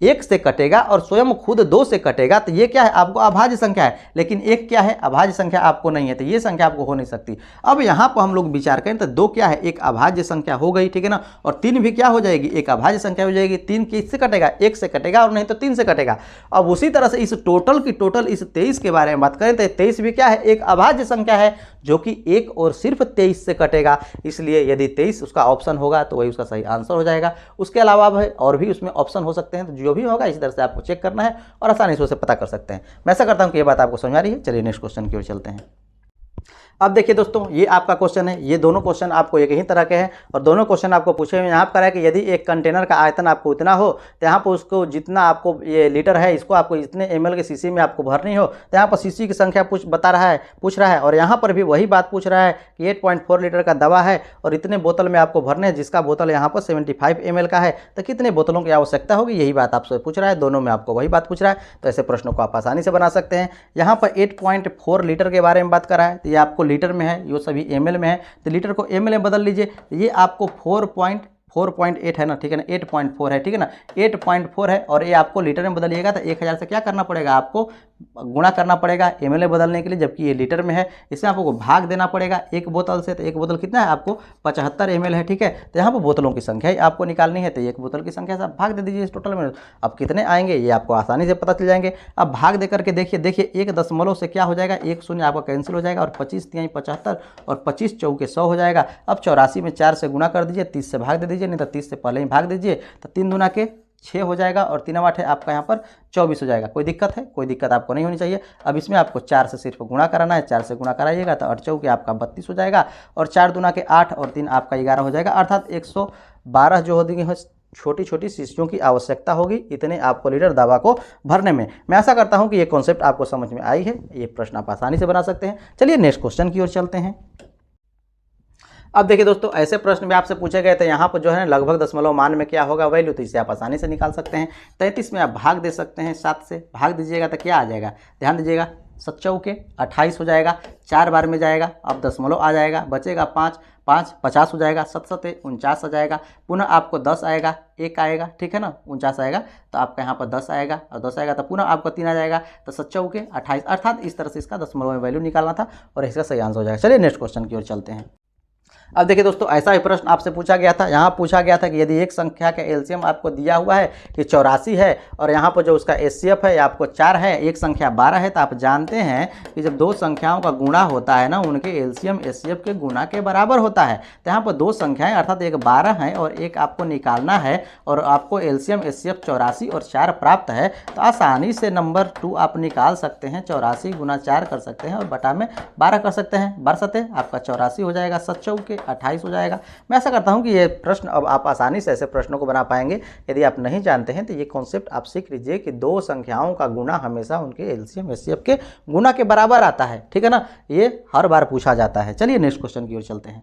1 से कटेगा और स्वयं खुद 2 से कटेगा, तो ये क्या है, आपको अभाज्य संख्या है। लेकिन 1 क्या है, अभाज्य संख्या आपको नहीं है, तो ये संख्या आपको हो नहीं सकती। अब यहाँ पर हम लोग विचार करें तो 2 क्या है, एक अभाज्य संख्या हो गई, ठीक है ना, और 3 भी क्या हो जाएगी, एक अभाज्य संख्या हो जाएगी। 3 किससे कटेगा, 1 से कटेगा, और नहीं तो 3 से कटेगा। अब उसी तरह से इस टोटल की टोटल इस 23 के बारे में बात करें तो 23 भी क्या है, एक अभाज्य संख्या है, जो कि 1 और सिर्फ 23 से कटेगा। इसलिए यदि 23 उसका ऑप्शन होगा तो वही उसका सही आंसर हो जाएगा। उसके अलावा और भी उसमें ऑप्शन हो सकते हैं, तो जो भी होगा इसी तरह से आपको चेक करना है और आसानी से उसे पता कर सकते हैं। मैं ऐसा करता हूं कि ये बात आपको समझ आ रही है। चलिए नेक्स्ट क्वेश्चन की ओर चलते हैं। अब देखिए दोस्तों, ये आपका क्वेश्चन है, ये दोनों क्वेश्चन आपको एक ही तरह के हैं और दोनों क्वेश्चन आपको पूछे हुए यहाँ पर है कि यदि एक कंटेनर का आयतन आपको इतना हो तो यहाँ पर उसको जितना आपको ये लीटर है इसको आपको इतने ml के शीशी में आपको भरनी हो, तो यहाँ पर शीशी की संख्या पूछ रहा है। और यहाँ पर भी वही बात पूछ रहा है कि 8.4 लीटर का दवा है और इतने बोतल में आपको भरने हैं, जिसका बोतल यहाँ पर 75 ml का है, तो कितने बोतलों की आवश्यकता होगी, यही बात आपसे पूछ रहा है। दोनों में आपको वही बात पूछ रहा है, तो ऐसे प्रश्नों को आप आसानी से बना सकते हैं। यहाँ पर 8.4 लीटर के बारे में बात कर रहा है, तो ये आपको लीटर में है, ये सभी ml में है, तो लीटर को ml में बदल लीजिए। ये आपको 4.8 है ना, ठीक है ना, 8.4 है, ठीक है ना, 8.4 है, और ये आपको लीटर में बदलिएगा तो 1000 से क्या करना पड़ेगा, आपको गुणा करना पड़ेगा ml में बदलने के लिए, जबकि ये लीटर में है। इसमें आपको भाग देना पड़ेगा एक बोतल से, तो एक बोतल कितना है, आपको 75 ml है, ठीक है। तो यहाँ पर बोतलों की संख्या ही आपको निकालनी है, तो एक बोतल की संख्या से आप भाग दे दीजिए इस टोटल में। अब कितने आएंगे ये आपको आसानी से पता चल जाएंगे। अब भाग दे करके देखिए 1 दशमलव से क्या हो जाएगा, 1 शून्य आपका कैंसिल हो जाएगा, और 25 तिहाई 75 और 25 चौके 100 हो जाएगा। अब 84 में 4 से गुणा कर दीजिए, 30 से भाग दे दीजिए, नहीं तो 30 से पहले ही भाग दीजिए, तो 3 दूना के 6 हो जाएगा, और 3 8 है आपका यहाँ पर 24 हो जाएगा। कोई दिक्कत है, कोई दिक्कत आपको नहीं होनी चाहिए। अब इसमें आपको 4 से सिर्फ गुणा कराना है, 4 से गुणा कराइएगा तो 8 चौके आपका 32 हो जाएगा, और 4 दूना के 8 और 3 आपका 11 हो जाएगा। अर्थात 112 जो होगी छोटी छोटी शीशियों की आवश्यकता होगी इतने आपको लीटर दवा को भरने में। मैं ऐसा करता हूं कि ये कॉन्सेप्ट आपको समझ में आई है, ये प्रश्न आप आसानी से बना सकते हैं। चलिए नेक्स्ट क्वेश्चन की ओर चलते हैं। अब देखिए दोस्तों, ऐसे प्रश्न भी आपसे पूछे गए थे, यहाँ पर जो है लगभग दशमलव मान में क्या होगा वैल्यू, तो इसे आप आसानी से निकाल सकते हैं। 33 में आप भाग दे सकते हैं, 7 से भाग दीजिएगा तो क्या आ जाएगा, ध्यान दीजिएगा, 7 चौके 28 हो जाएगा, 4 बार में जाएगा, अब दशमलव आ जाएगा, बचेगा 5, 5 50 हो जाएगा, 7 7 49 आ जाएगा, पुनः आपको 10 आएगा, 1 आएगा, ठीक है ना, 49 आएगा तो आपका यहाँ पर 10 आएगा, और 10 आएगा तो पुनः आपको 3 आ जाएगा, तो 7 चौके 28, अर्थात इस तरह से इसका दशमलव में वैल्यू निकालना था और इसका सही आंसर हो जाएगा। चलिए नेक्स्ट क्वेश्चन की ओर चलते हैं। अब देखिए दोस्तों, ऐसा ही प्रश्न आपसे पूछा गया था। यहाँ पूछा गया था कि यदि एक संख्या का एलसीएम आपको दिया हुआ है कि 84 है और यहाँ पर जो उसका एचसीएफ है आपको 4 है, एक संख्या 12 है, तो आप जानते हैं कि जब दो संख्याओं का गुणा होता है ना, उनके एलसीएम एचसीएफ के गुणा के बराबर होता है। तो यहाँ पर दो संख्याएं अर्थात एक 12 है और एक आपको निकालना है और आपको एलसीएम एचसीएफ 84 और 4 प्राप्त है, तो आसानी से नंबर 2 आप निकाल सकते हैं। 84 गुना 4 कर सकते हैं और बटा में 12 कर सकते हैं। 12 सते आपका 84 हो जाएगा, 7 चौके 28 हो जाएगा। मैं ऐसा करता हूं कि ये प्रश्न अब आप आसानी से ऐसे प्रश्नों को बना पाएंगे। यदि आप नहीं जानते हैं तो ये कॉन्सेप्ट आप सीख लीजिए कि दो संख्याओं का गुणा हमेशा उनके एलसीएम एचसीएफ के गुणा के बराबर आता है, ठीक है ना, ये हर बार पूछा जाता है। चलिए नेक्स्ट क्वेश्चन की ओर चलते हैं।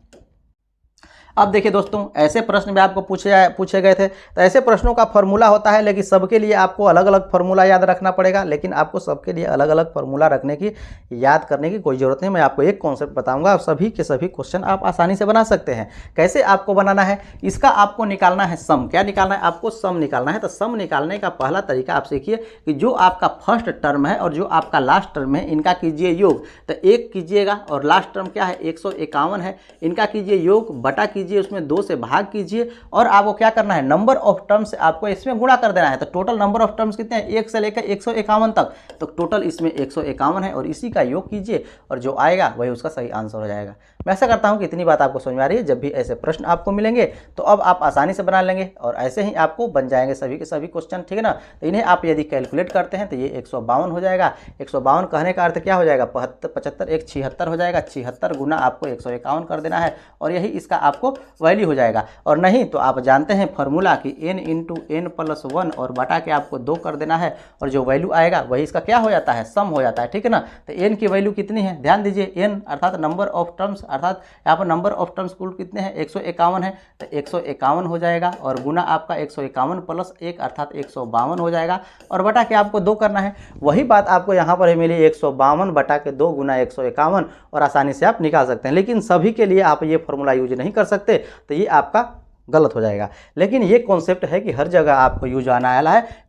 अब देखिए दोस्तों, ऐसे प्रश्न भी आपको पूछे गए थे, तो ऐसे प्रश्नों का फॉर्मूला होता है, लेकिन सबके लिए आपको अलग अलग फॉर्मूला याद रखना पड़ेगा। लेकिन आपको सबके लिए अलग अलग फॉर्मूला रखने की, याद करने की कोई ज़रूरत नहीं। मैं आपको एक कॉन्सेप्ट बताऊंगा और सभी के सभी क्वेश्चन आप आसानी से बना सकते हैं। कैसे आपको बनाना है, इसका आपको निकालना है सम। क्या निकालना है आपको? सम निकालना है। तो सम निकालने का पहला तरीका आप सीखिए कि जो आपका फर्स्ट टर्म है और जो आपका लास्ट टर्म है, इनका कीजिए योग। तो 1 कीजिएगा और लास्ट टर्म क्या है 151 है, इनका कीजिए योग, बटा कीजिए, उसमें 2 से भाग कीजिए और आपको क्या करना है, नंबर ऑफ टर्म्स आपको इसमें गुणा कर देना है। तो टोटल नंबर ऑफ टर्म्स कितने हैं, 1 से लेकर 151 तक, तो टोटल इसमें 151 है और इसी का योग कीजिए और जो आएगा वही उसका सही आंसर हो जाएगा। मैं ऐसा करता हूं कि इतनी बात आपको समझ में आ रही है। जब भी ऐसे प्रश्न आपको मिलेंगे तो अब आप आसानी से बना लेंगे और ऐसे ही आपको बन जाएंगे सभी के सभी क्वेश्चन, ठीक है ना। तो इन्हें आप यदि कैलकुलेट करते हैं तो ये 152 हो जाएगा। 152 कहने का अर्थ क्या हो जाएगा, 75 1 76 हो जाएगा। 76 गुना आपको 151 कर देना है और यही इसका आपको वैल्यू हो जाएगा। और नहीं तो आप जानते हैं फॉर्मूला कि n इंटू n प्लस 1 और बटा के आपको 2 कर देना है और जो वैल्यू आएगा वही इसका क्या हो जाता है, सम हो जाता है, ठीक है ना। तो n की वैल्यू कितनी है, ध्यान दीजिए, n अर्थात नंबर ऑफ टर्म्स, अर्थात यहाँ पर नंबर ऑफ टर्म्स कुल कितने हैं 151 है, तो 151 हो जाएगा और गुना आपका 151 प्लस 1 अर्थात 152 हो जाएगा और बटा के आपको 2 करना है। वही बात आपको यहाँ पर मिली 152 बटा के 2 गुना 151 और आसानी से आप निकाल सकते हैं। लेकिन सभी के लिए आप ये फॉर्मूला यूज नहीं कर सकते, तो ये आपका गलत हो जाएगा। लेकिन ये कॉन्सेप्ट है कि हर जगह आपको यूज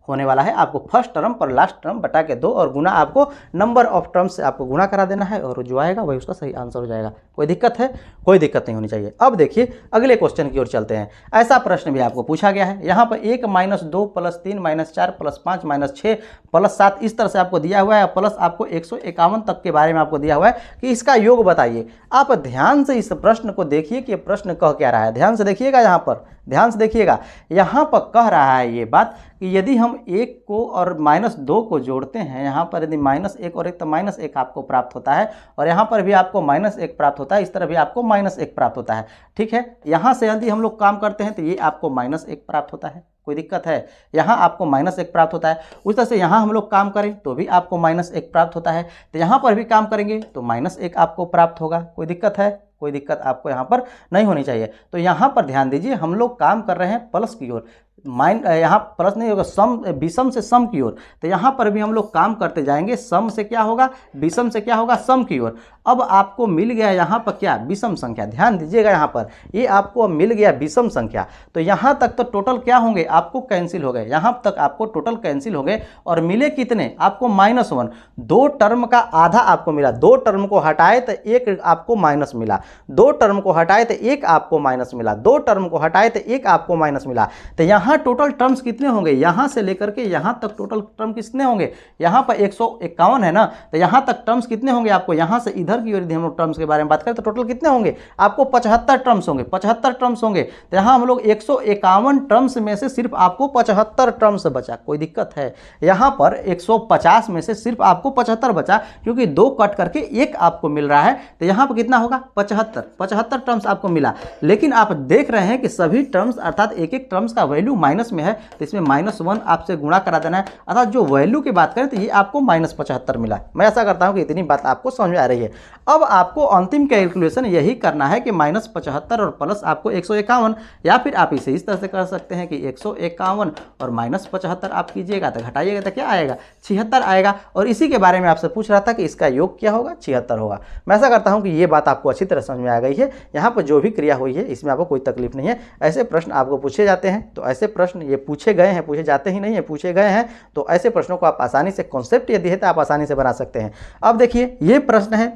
होने वाला है। आपको फर्स्ट टर्म पर लास्ट टर्म बटा के 2 और गुना आपको नंबर ऑफ टर्म से आपको गुणा करा देना है और जो आएगा वही उसका सही आंसर हो जाएगा। कोई दिक्कत है? कोई दिक्कत नहीं होनी चाहिए। अब देखिए अगले क्वेश्चन की ओर चलते हैं। ऐसा प्रश्न भी आपको पूछा गया है। यहाँ पर 1 - 2 + 3 - 4 + 5 - 6 + 7 इस तरह से आपको दिया हुआ है, प्लस आपको 151 तक के बारे में आपको दिया हुआ है कि इसका योग बताइए। आप ध्यान से इस प्रश्न को देखिए कि प्रश्न कह क्या रहा है। ध्यान से देखिएगा, यहाँ पर ध्यान से देखिएगा। यहाँ पर कह रहा है ये बात कि यदि हम 1 को और -2 को जोड़ते हैं, यहाँ पर यदि -1 और 1 तो -1 आपको प्राप्त होता है और यहाँ पर भी आपको -1 प्राप्त होता है, इस तरह भी आपको -1 प्राप्त होता है, ठीक है। यहाँ से यदि हम लोग काम करते हैं तो ये आपको -1 प्राप्त होता है। कोई दिक्कत है? यहाँ आपको -1 प्राप्त होता है। उस तरह से यहाँ हम लोग काम करें तो भी आपको -1 प्राप्त होता है, तो यहाँ पर भी काम करेंगे तो -1 आपको प्राप्त होगा। कोई दिक्कत है? कोई दिक्कत आपको यहाँ पर नहीं होनी चाहिए। तो यहाँ पर ध्यान दीजिए, हम लोग काम कर रहे हैं प्लस की ओर, यहाँ प्लस नहीं होगा, सम विषम से सम की ओर। तो यहाँ पर भी हम लोग काम करते जाएंगे, सम से क्या होगा, विषम से क्या होगा, सम की ओर। अब आपको मिल गया यहाँ पर क्या, विषम संख्या। ध्यान दीजिएगा, यहाँ पर ये आपको मिल गया विषम संख्या। तो यहाँ तक तो टोटल क्या होंगे, आपको कैंसिल हो गए, यहाँ तक आपको टोटल कैंसिल हो गए और मिले कितने आपको -1। 2 टर्म का आधा आपको मिला। 2 टर्म को हटाए तो 1 आपको माइनस मिला, 2 टर्म को हटाए तो 1 आपको माइनस मिला, 2 टर्म को हटाए तो 1 आपको माइनस मिला। तो यहाँ टोटल टर्म्स कितने होंगे, यहाँ से लेकर के यहाँ तक टोटल टर्म कितने होंगे, यहाँ पर 151 है ना, तो यहाँ तक टर्म्स कितने होंगे आपको, यहाँ से इधर की ओर यदि हम लोग टर्म्स के बारे में बात करें तो टोटल कितने होंगे आपको 75 टर्म्स होंगे। 75 टर्म्स होंगे। तो यहाँ हम लोग 151 टर्म्स में से सिर्फ आपको 75 टर्म्स बचा। कोई दिक्कत है? यहाँ पर 150 में से सिर्फ आपको 75 बचा, क्योंकि 2 कट करके 1 आपको मिल रहा है। तो यहाँ पर कितना होगा, 75 टर्म्स आपको मिला। लेकिन आप देख रहे हैं कि सभी टर्म्स अर्थात एक एक टर्म्स का वैल्यू माइनस में है तो इसमें -1 आपसे गुणा करा देना है, अर्थात जो वैल्यू की बात करें तो ये आपको -75 मिला। मैं ऐसा करता हूँ कि इतनी बात आपको समझ में आ रही है। अब आपको अंतिम कैलकुलेशन यही करना है कि -75 और प्लस आपको 151, या फिर आप इसे इस तरह से कर सकते हैं कि 151 और -75 आप कीजिएगा तो घटाइएगा तो क्या आएगा, 76 आएगा। और इसी के बारे में आपसे पूछ रहा था कि इसका योग क्या होगा, 76 होगा। मैं ऐसा करता हूं कि ये बात आपको अच्छी तरह समझ में आ गई है। यहाँ पर जो भी क्रिया हुई है इसमें आपको कोई तकलीफ नहीं है। ऐसे प्रश्न आपको पूछे जाते हैं, तो ऐसे प्रश्न ये पूछे गए हैं, पूछे जाते ही नहीं है, पूछे गए हैं, तो ऐसे प्रश्नों को आप आसानी से, कॉन्सेप्ट यदि है तो आप आसानी से बना सकते हैं। अब देखिए ये प्रश्न है,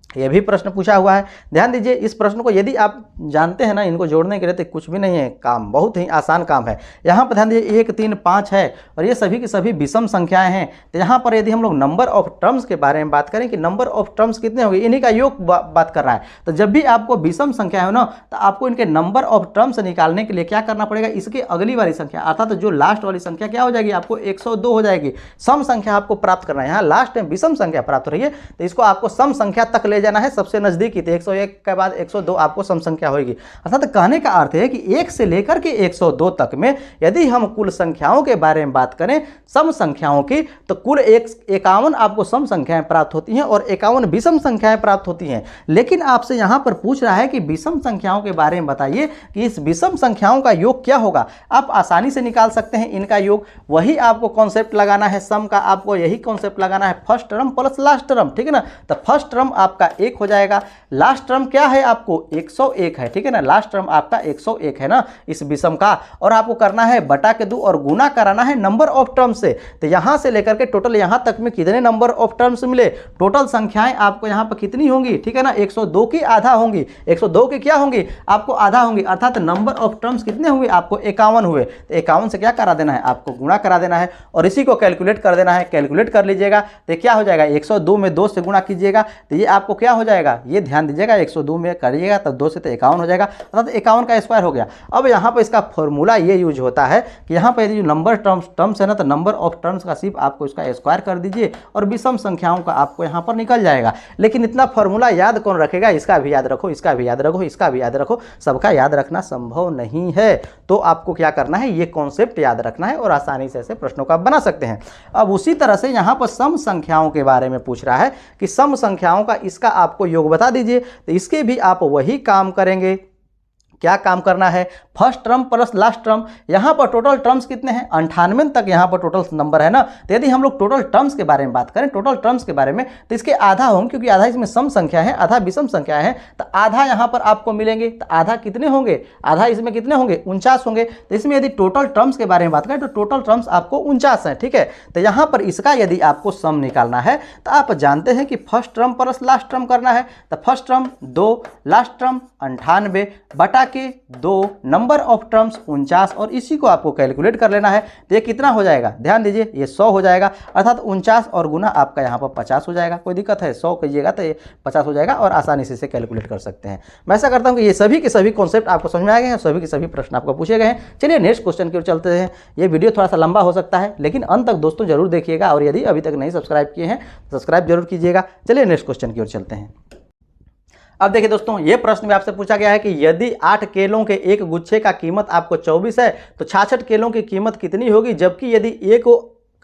ये भी प्रश्न पूछा हुआ है। ध्यान दीजिए, इस प्रश्न को यदि आप जानते हैं ना, इनको जोड़ने के लिए तो कुछ भी नहीं है, काम बहुत ही आसान काम है। यहाँ पर ध्यान दीजिए 1 3 5 है और ये सभी की सभी विषम संख्याएं हैं। तो यहाँ पर यदि हम लोग नंबर ऑफ टर्म्स के बारे में बात करें कि नंबर ऑफ टर्म्स कितने होंगे, इन्हीं का योग बात कर रहा है। तो जब भी आपको विषम संख्या हो ना, तो आपको इनके नंबर ऑफ टर्म्स निकालने के लिए क्या करना पड़ेगा, इसके अगली वाली संख्या अर्थात जो लास्ट वाली संख्या क्या हो जाएगी, आपको 102 हो जाएगी। सम संख्या आपको प्राप्त करना है। यहाँ लास्ट में विषम संख्या प्राप्त हो रही है तो इसको आपको सम संख्या तक ले जाना है, सबसे नजदीक। 101 के बाद 102 आपको सम संख्या होगी। अर्थात कहने का अर्थ है कि 1 से लेकर के 102 तक में यदि हम कुल संख्याओं के बारे में बात करें, सम संख्याओं की, तो कुल 51 आपको सम संख्याएं प्राप्त होती हैं और 51 विषम संख्याएं प्राप्त होती हैं। लेकिन आपसे यहां पर पूछ रहा है कि विषम संख्याओं के बारे में बताइए कि इस विषम संख्याओं का योग क्या होगा। आप आसानी से निकाल सकते हैं इनका योग। वही आपको कॉन्सेप्ट लगाना है सम का, आपको यही कॉन्सेप्ट लगाना है, first term plus last term, ठीक है ना। तो फर्स्ट टर्म आपका 1 हो जाएगा, लास्ट टर्म क्या है आपको 101 है, ठीक है ना। लास्ट टर्म आपका 101 है ना इस विषम का, और आपको करना है बटा के 2 और गुना कराना है नंबर ऑफ टर्म से। तो यहां से लेकर के टोटल यहां तक में कितने नंबर ऑफ टर्म्स मिले, टोटल संख्याएं आपको यहां पर कितनी होंगी, ठीक है ना, 102 की आधा होंगी। 102 की क्या होंगी, आपको आधा होंगी, अर्थात नंबर ऑफ टर्म्स कितने हुए, आपको 51 हुए। तो 51 से क्या करा देना है, आपको गुणा करा देना है और इसी को कैलकुलेट कर देना है। कैलकुलेट कर लीजिएगा तो क्या हो जाएगा, 102 में 2 से गुणा कीजिएगा तो ये आपको क्या हो जाएगा, ये ध्यान दीजिएगा 102 में करिएगा तब 2 से तो 51 हो जाएगा, अर्थात 51 का स्क्वायर हो गया। अब यहाँ पर इसका फॉर्मूला ये यूज होता है कि यहाँ पर यदि जो नंबर टर्म्स है ना, तो नंबर ऑफ टर्म्स का सिर्फ आपको इसका स्क्वायर कर दीजिए और विषम संख्याओं का आपको यहाँ पर निकल जाएगा। लेकिन इतना फॉर्मूला याद कौन रखेगा, इसका भी याद रखो, इसका भी याद रखो, इसका भी याद रखो, सबका याद रखना संभव नहीं है। तो आपको क्या करना है, ये कॉन्सेप्ट याद रखना है और आसानी से ऐसे प्रश्नों का बना सकते हैं। अब उसी तरह से यहाँ पर सम संख्याओं के बारे में पूछ रहा है कि सम संख्याओं का इसका आपको योग बता दीजिए। तो इसके भी आप वही काम करेंगे। क्या काम करना है, first term plus last term. यहाँ पर टोटल टर्म्स कितने हैं, 98 तक यहाँ पर टोटल नंबर है ना। तो यदि हम लोग टोटल टर्म्स के बारे में बात करें, टोटल टर्म्स के बारे में, तो इसके आधा होंगे, क्योंकि आधा इसमें सम संख्या है, आधा विषम संख्या है, तो आधा यहाँ पर आपको मिलेंगे। तो आधा कितने होंगे, आधा इसमें कितने होंगे, 49 होंगे। तो इसमें यदि टोटल टर्म्स के बारे में बात करें तो टोटल टर्म्स आपको 49 है, ठीक है। तो यहाँ पर इसका यदि आपको सम निकालना है तो आप जानते हैं कि first term plus last term करना है। तो फर्स्ट टर्म 2, लास्ट टर्म 98 बटा के 2, नंबर ऑफ टर्म्स 49, और इसी को आपको कैलकुलेट कर लेना है। तो ये कितना हो जाएगा, ध्यान दीजिए, ये 100 हो जाएगा, अर्थात 49 और गुना आपका यहाँ पर 50 हो जाएगा। कोई दिक्कत है, 100 कीजिएगा तो ये 50 हो जाएगा और आसानी से इसे कैलकुलेट कर सकते हैं। मैं ऐसा करता हूँ कि ये सभी के सभी कॉन्सेप्ट आपको समझ में आ गए हैं, सभी के सभी प्रश्न आपको पूछे गए हैं। चलिए नेक्स्ट क्वेश्चन की ओर चलते हैं। ये वीडियो थोड़ा सा लंबा हो सकता है, लेकिन अंत तक दोस्तों जरूर देखिएगा, और यदि अभी तक नहीं सब्सक्राइब किए हैं सब्सक्राइब जरूर कीजिएगा। चलिए नेक्स्ट क्वेश्चन की ओर चलते हैं। अब देखिए दोस्तों, ये प्रश्न में आपसे पूछा गया है कि यदि 8 केलों के एक गुच्छे का कीमत आपको 24 है तो 66 केलों की कीमत कितनी होगी, जबकि यदि एक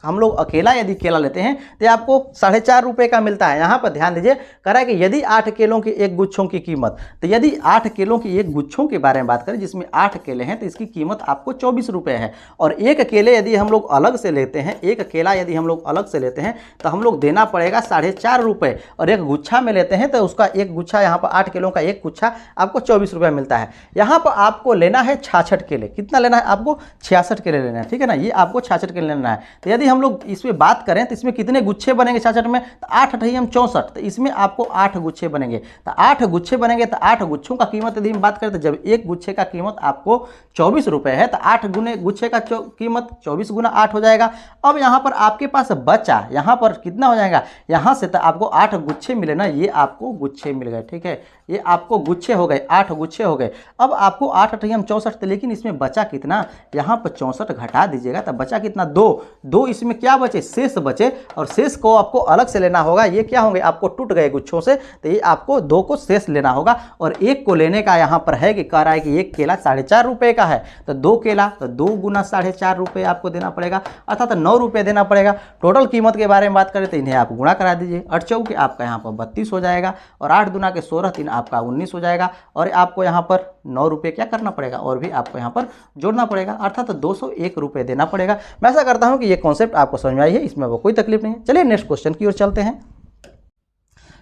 हम लोग अकेला यदि केला लेते हैं तो आपको 4.5 रुपये का मिलता है। यहाँ पर ध्यान दीजिए, कह रहा है कि यदि 8 केलों की एक गुच्छों की कीमत, तो यदि 8 केलों की एक गुच्छों के बारे में बात करें जिसमें 8 केले हैं तो इसकी कीमत आपको 24 रुपये है। और एक केले यदि हम लोग अलग से लेते हैं, एक केला यदि हम लोग अलग से लेते हैं तो हम लोग देना पड़ेगा 4.5 रुपये, और एक गुच्छा में लेते हैं तो उसका एक गुच्छा, यहाँ पर 8 केलों का एक गुच्छा आपको 24 रुपये मिलता है। यहाँ पर आपको लेना है 66 केले। कितना लेना है आपको, 66 केले लेना है, ठीक है ना। ये आपको 66 केले लेना है। तो यदि हम लोग इसमें बात करें तो इसमें कितने गुच्छे बनेंगे 66 में, तो 8 8 64, तो इसमें आपको 8 गुच्छे बनेंगे। तो 8 गुच्छे बनेंगे तो 8 गुच्छों का कीमत यदि हम बात करें तो जब एक गुच्छे का कीमत आपको 24 रुपये है तो 8 गुने गुच्छे का कीमत 24 गुना 8 हो जाएगा। अब यहाँ पर आपके पास बचा, यहाँ पर कितना हो जाएगा, यहाँ से तो आपको 8 गुच्छे मिले ना, ये आपको गुच्छे मिल गए, ठीक है, ये आपको गुच्छे हो गए, 8 गुच्छे हो गए। अब आपको 8 8 64 थे, लेकिन इसमें बचा कितना, यहाँ पर 64 घटा दीजिएगा तो बचा कितना, 2 इसमें क्या बचे, शेष बचे, और शेष को आपको अलग से लेना होगा। ये क्या होंगे, आपको टूट गए गुच्छों से, तो ये आपको 2 को शेष लेना होगा, और 1 को लेने का यहाँ पर है कि कह रहा है कि 1 केला 4.5 रुपये का है, तो 2 केला तो 2 गुना 4.5 रुपये आपको देना पड़ेगा, अर्थात 9 रुपये देना पड़ेगा। टोटल कीमत के बारे में बात करें तो इन्हें आप गुणा करा दीजिए, 8 चौके आपका यहाँ पर 32 हो जाएगा, और 8 दूना के 16 3 आपका 19 हो जाएगा, और आपको यहाँ पर 9 रुपये क्या करना पड़ेगा, और भी आपको यहाँ पर जोड़ना पड़ेगा, अर्थात 201 रुपये देना पड़ेगा। मैं ऐसा करता हूँ कि ये कॉन्सेप्ट आपको समझ में आई है, इसमें वो कोई तकलीफ नहीं है। चलिए नेक्स्ट क्वेश्चन की ओर चलते हैं।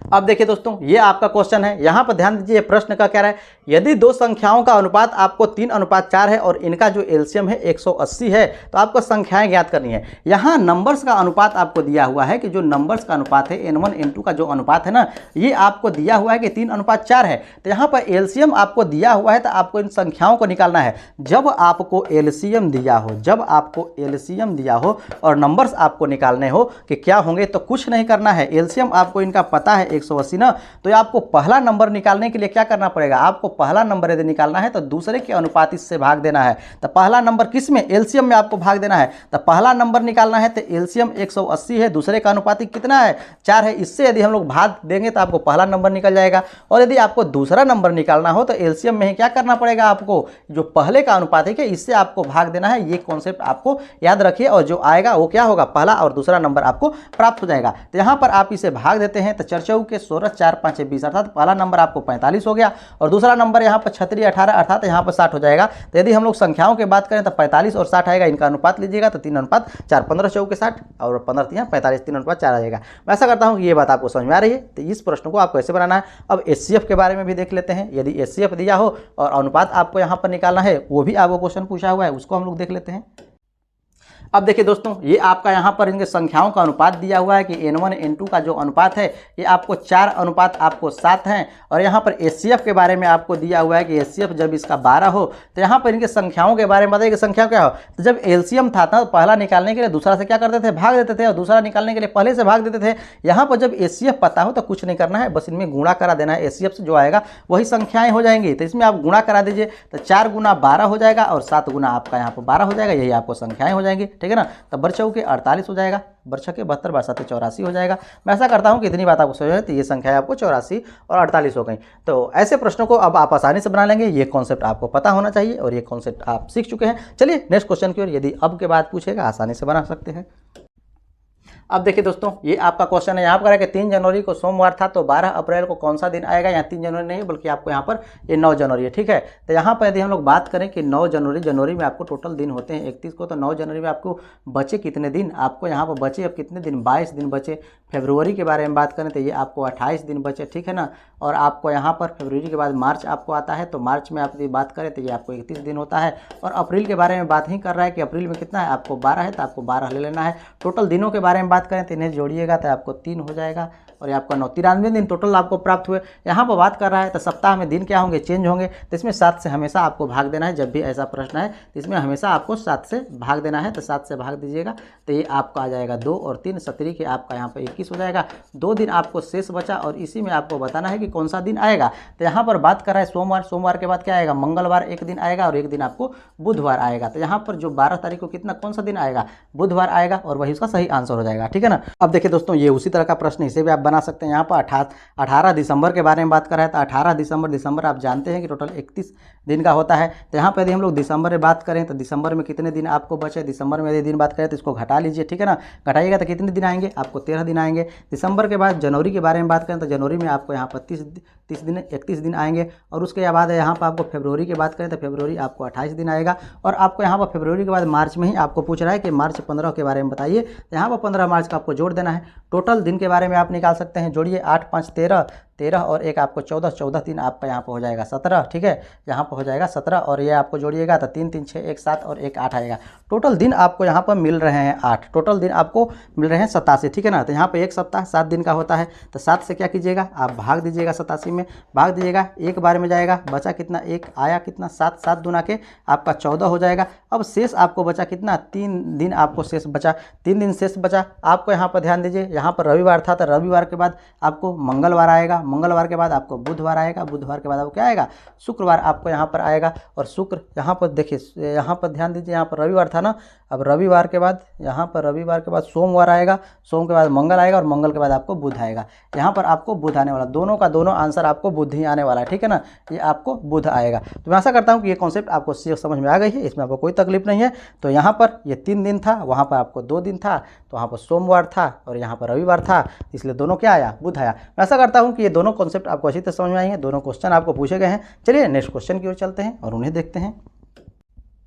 अब देखिए दोस्तों, ये आपका क्वेश्चन है, यहाँ पर ध्यान दीजिए, प्रश्न का क्या है, यदि दो संख्याओं का अनुपात आपको 3:4 है और इनका जो एलसीएम है 180 है, तो आपको संख्याएं ज्ञात करनी है। यहाँ नंबर्स का अनुपात आपको दिया हुआ है कि जो नंबर्स का अनुपात है n1 n2 का जो अनुपात है ना, ये आपको दिया हुआ है कि 3:4 है। तो यहाँ पर एलसीएम आपको दिया हुआ है, तो आपको इन संख्याओं को निकालना है। जब आपको एलसीएम दिया हो, जब आपको एलसीएम दिया हो और नंबर्स आपको निकालने हो कि क्या होंगे, तो कुछ नहीं करना है। एलसीएम आपको इनका पता है 180 ना, तो आपको पहला नंबर निकालने के लिए क्या करना पड़ेगा, आपको पहला नंबर यदि निकालना है तो दूसरे के अनुपात इससे भाग देना है। तो पहला नंबर किस में, एलसीएम में आपको भाग देना है। तो पहला नंबर निकालना है तो एलसीएम 180 है, दूसरे का अनुपात कितना है, 4 है, इससे यदि हम लोग भाग देंगे तो आपको पहला नंबर निकल जाएगा। और यदि आपको दूसरा नंबर निकालना हो तो एलसीएम में ही क्या करना पड़ेगा, आपको जो पहले का अनुपात है कि इससे आपको भाग देना है। ये कॉन्सेप्ट आपको याद रखिए, और जो आएगा वो क्या होगा, पहला और दूसरा नंबर आपको प्राप्त हो जाएगा। तो यहाँ पर आप इसे भाग देते हैं तो 4 के 16 4 5 20, अर्थात पहला नंबर आपको 45 हो गया, और दूसरा नंबर यहाँ पर 36 18, अर्थात यहाँ पर 60 हो जाएगा। तो यदि हम लोग संख्याओं की बात करें तो 45 और 60 आएगा, इनका अनुपात लीजिएगा तो 3:4, 15 चौके 60 और 15 3 45, 3:4 आ जाएगा। मैं ऐसा करता हूँ कि ये बात आपको समझ में आ रही है। तो इस प्रश्न को आपको ऐसे बनाना है। अब एचसीएफ के बारे में भी देख लेते हैं। यदि एचसीएफ दिया हो और अनुपात आपको यहाँ पर निकालना है, वो भी आपको क्वेश्चन पूछा हुआ है, उसको हम लोग देख लेते हैं। अब देखिए दोस्तों, ये आपका यहाँ पर इनके संख्याओं का अनुपात दिया हुआ है कि n1 n2 का जो अनुपात है ये आपको 4 अनुपात आपको 7 हैं, और यहाँ पर एचसीएफ के बारे में आपको दिया हुआ है कि एचसीएफ जब इसका 12 हो तो यहाँ पर इनके संख्याओं के बारे में बताइए कि संख्या क्या हो। तो जब एलसीएम था तो पहला निकालने के लिए दूसरा से क्या करते थे, भाग देते थे, और दूसरा निकालने के लिए पहले से भाग देते थे। यहाँ पर जब एचसीएफ पता हो तो कुछ नहीं करना है, बस इनमें गुणा करा देना है। एचसीएफ से जो आएगा वही संख्याएं हो जाएंगी, तो इसमें आप गुणा करा दीजिए। तो 4 गुना 12 हो जाएगा, और 7 गुना आपका यहाँ पर 12 हो जाएगा, यही आपको संख्याएं हो जाएंगी, ठीक है ना। तो बरछों के 48 हो जाएगा, बरछा के 72, 72 84 हो जाएगा। मैं ऐसा करता हूं कि इतनी बात आपको समझ में, तो ये संख्या आपको 84 और 48 हो गई। तो ऐसे प्रश्नों को अब आप आसानी से बना लेंगे। ये कॉन्सेप्ट आपको पता होना चाहिए, और ये कॉन्सेप्ट आप सीख चुके हैं। चलिए नेक्स्ट क्वेश्चन की ओर, यदि अब के बाद पूछेगा आसानी से बना सकते हैं। अब देखिए दोस्तों, ये आपका क्वेश्चन है, यहाँ पर है कि 3 जनवरी को सोमवार था, तो 12 अप्रैल को कौन सा दिन आएगा। यहाँ 3 जनवरी नहीं बल्कि आपको यहाँ पर ये 9 जनवरी है, ठीक है। तो यहाँ पर यदि हम लोग बात करें कि 9 जनवरी में आपको टोटल दिन होते हैं 31 को, तो 9 जनवरी में आपको बचे कितने दिन, आपको यहाँ पर बचे अब कितने दिन, 22 दिन बचे। फरवरी के बारे में बात करें तो ये आपको 28 दिन बचे, ठीक है ना। और आपको यहाँ पर फरवरी के बाद मार्च आपको आता है, तो मार्च में आप यदि बात करें तो ये आपको 31 दिन होता है। और अप्रैल के बारे में बात ही कर रहा है कि अप्रैल में कितना है, आपको 12 है, तो आपको 12 ले लेना है। टोटल दिनों के बारे में बात करें तो इन्हें जोड़िएगा तो आपको 3 हो जाएगा, और ये आपका 93 दिन टोटल आपको प्राप्त हुए। यहाँ पर बात कर रहा है तो सप्ताह में दिन क्या होंगे, चेंज होंगे। तो इसमें 7 से हमेशा आपको भाग देना है। जब भी ऐसा प्रश्न है तो इसमें हमेशा आपको 7 से भाग देना है। तो 7 से भाग दीजिएगा तो ये आपका आ जाएगा 2 और 3 17 के आपका यहाँ पर 21 हो जाएगा। 2 दिन आपको शेष बचा, और इसी में आपको बताना है कि कौन सा दिन आएगा। तो यहाँ पर बात कर रहा है सोमवार, सोमवार के बाद क्या आएगा, मंगलवार एक दिन आएगा, और एक दिन आपको बुधवार आएगा। तो यहाँ पर जो 12 तारीख को कितना कौन सा दिन आएगा, बुधवार आएगा, और वही उसका सही आंसर हो जाएगा, ठीक है ना। अब देखिए दोस्तों, ये उसी तरह का प्रश्न इसे भी आप बना सकते हैं। यहाँ पर 18 दिसंबर के बारे में बात कर रहा है, तो 18 दिसंबर आप जानते हैं कि टोटल 31 दिन का होता है। तो यहाँ पर यदि हम लोग दिसंबर में बात करें तो दिसंबर में कितने दिन आपको बचे, दिसंबर में यदि दिन बात करें तो इसको घटा लीजिए, ठीक है ना। घटाइएगा तो कितने दिन आएंगे, आपको 13 दिन आएंगे। दिसंबर के बाद जनवरी के बारे में बात करें तो जनवरी में आपको यहाँ पर 31 दिन आएंगे। और उसके बाद यहाँ पर आपको फरवरी की बात करें तो फरवरी आपको 28 दिन आएगा। और आपको यहाँ पर फरवरी के बाद मार्च में ही आपको पूछ रहा है कि मार्च 15 के बारे में बताइए। तो यहाँ पर 15 मार्च का आपको जोड़ देना है। टोटल दिन के बारे में आप निकाल सकते हैं, जोड़िए 8 5 13 और एक आपको 14 दिन आपका यहाँ पर हो जाएगा 17, ठीक है। यहाँ पर हो जाएगा 17, और ये आपको जोड़िएगा तो 3 3 6 1 7 और 1 8 आएगा। टोटल दिन आपको यहाँ पर मिल रहे हैं 8, टोटल दिन आपको मिल रहे हैं 87, ठीक है ना। तो यहाँ पर एक सप्ताह 7 दिन का होता है, तो 7 से क्या कीजिएगा, आप भाग दीजिएगा 87 में, भाग दीजिएगा, एक बार में जाएगा, बचा कितना, 1 आया कितना 7, 7 दूना के आपका 14 हो जाएगा। अब शेष आपको बचा कितना, 3 दिन आपको शेष बचा, 3 दिन शेष बचा। आपको यहाँ पर ध्यान दीजिए, यहाँ पर रविवार था तो रविवार के बाद आपको मंगलवार आएगा, मंगलवार के बाद आपको बुधवार आएगा, बुधवार के बाद आपको क्या आएगा, शुक्रवार आपको यहाँ पर आएगा। और शुक्र यहाँ पर देखिए, यहाँ पर ध्यान दीजिए, यहाँ पर रविवार था ना, अब रविवार के बाद यहाँ पर रविवार के बाद सोमवार आएगा, सोम के बाद मंगल आएगा और मंगल के बाद आपको बुध आएगा। यहाँ पर आपको बुध आने वाला, दोनों का दोनों आंसर आपको बुध ही आने वाला है, ठीक है ना, ये आपको बुध आएगा। तो मैं आशा करता हूँ कि ये कॉन्सेप्ट आपको समझ में आ गई है, इसमें आपको कोई तकलीफ नहीं है। तो यहाँ पर ये 3 दिन था, वहाँ पर आपको 2 दिन था, तो वहाँ पर सोमवार था और यहाँ पर रविवार था, इसलिए दोनों क्या आया, बुध आया। मैं आशा करता हूँ कि ये दोनों कॉन्सेप्ट आपको अच्छी तरह समझ में आई हैं, दोनों क्वेश्चन आपको पूछे गए हैं। चलिए नेक्स्ट क्वेश्चन की ओर चलते हैं और उन्हें देखते हैं।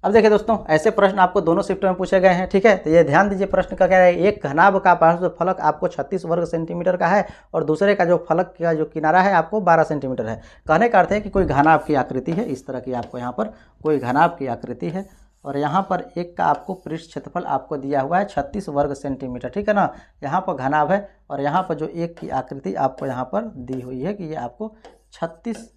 अब देखिए दोस्तों, ऐसे प्रश्न आपको दोनों शिफ्ट में पूछे गए हैं, ठीक है। तो ये ध्यान दीजिए, प्रश्न का क्या है, एक घनाभ का पार्श्व फलक आपको 36 वर्ग सेंटीमीटर का है और दूसरे का जो फलक का जो किनारा है आपको 12 सेंटीमीटर है। कहने का अर्थ है कि कोई घनाभ की आकृति है, इस तरह की आपको यहाँ पर कोई घनाभ की आकृति है और यहाँ पर एक का आपको पृष्ठ क्षेत्रफल आपको दिया हुआ है 36 वर्ग सेंटीमीटर, ठीक है ना। यहाँ पर घनाभ है और यहाँ पर जो एक की आकृति आपको यहाँ पर दी हुई है कि ये आपको 36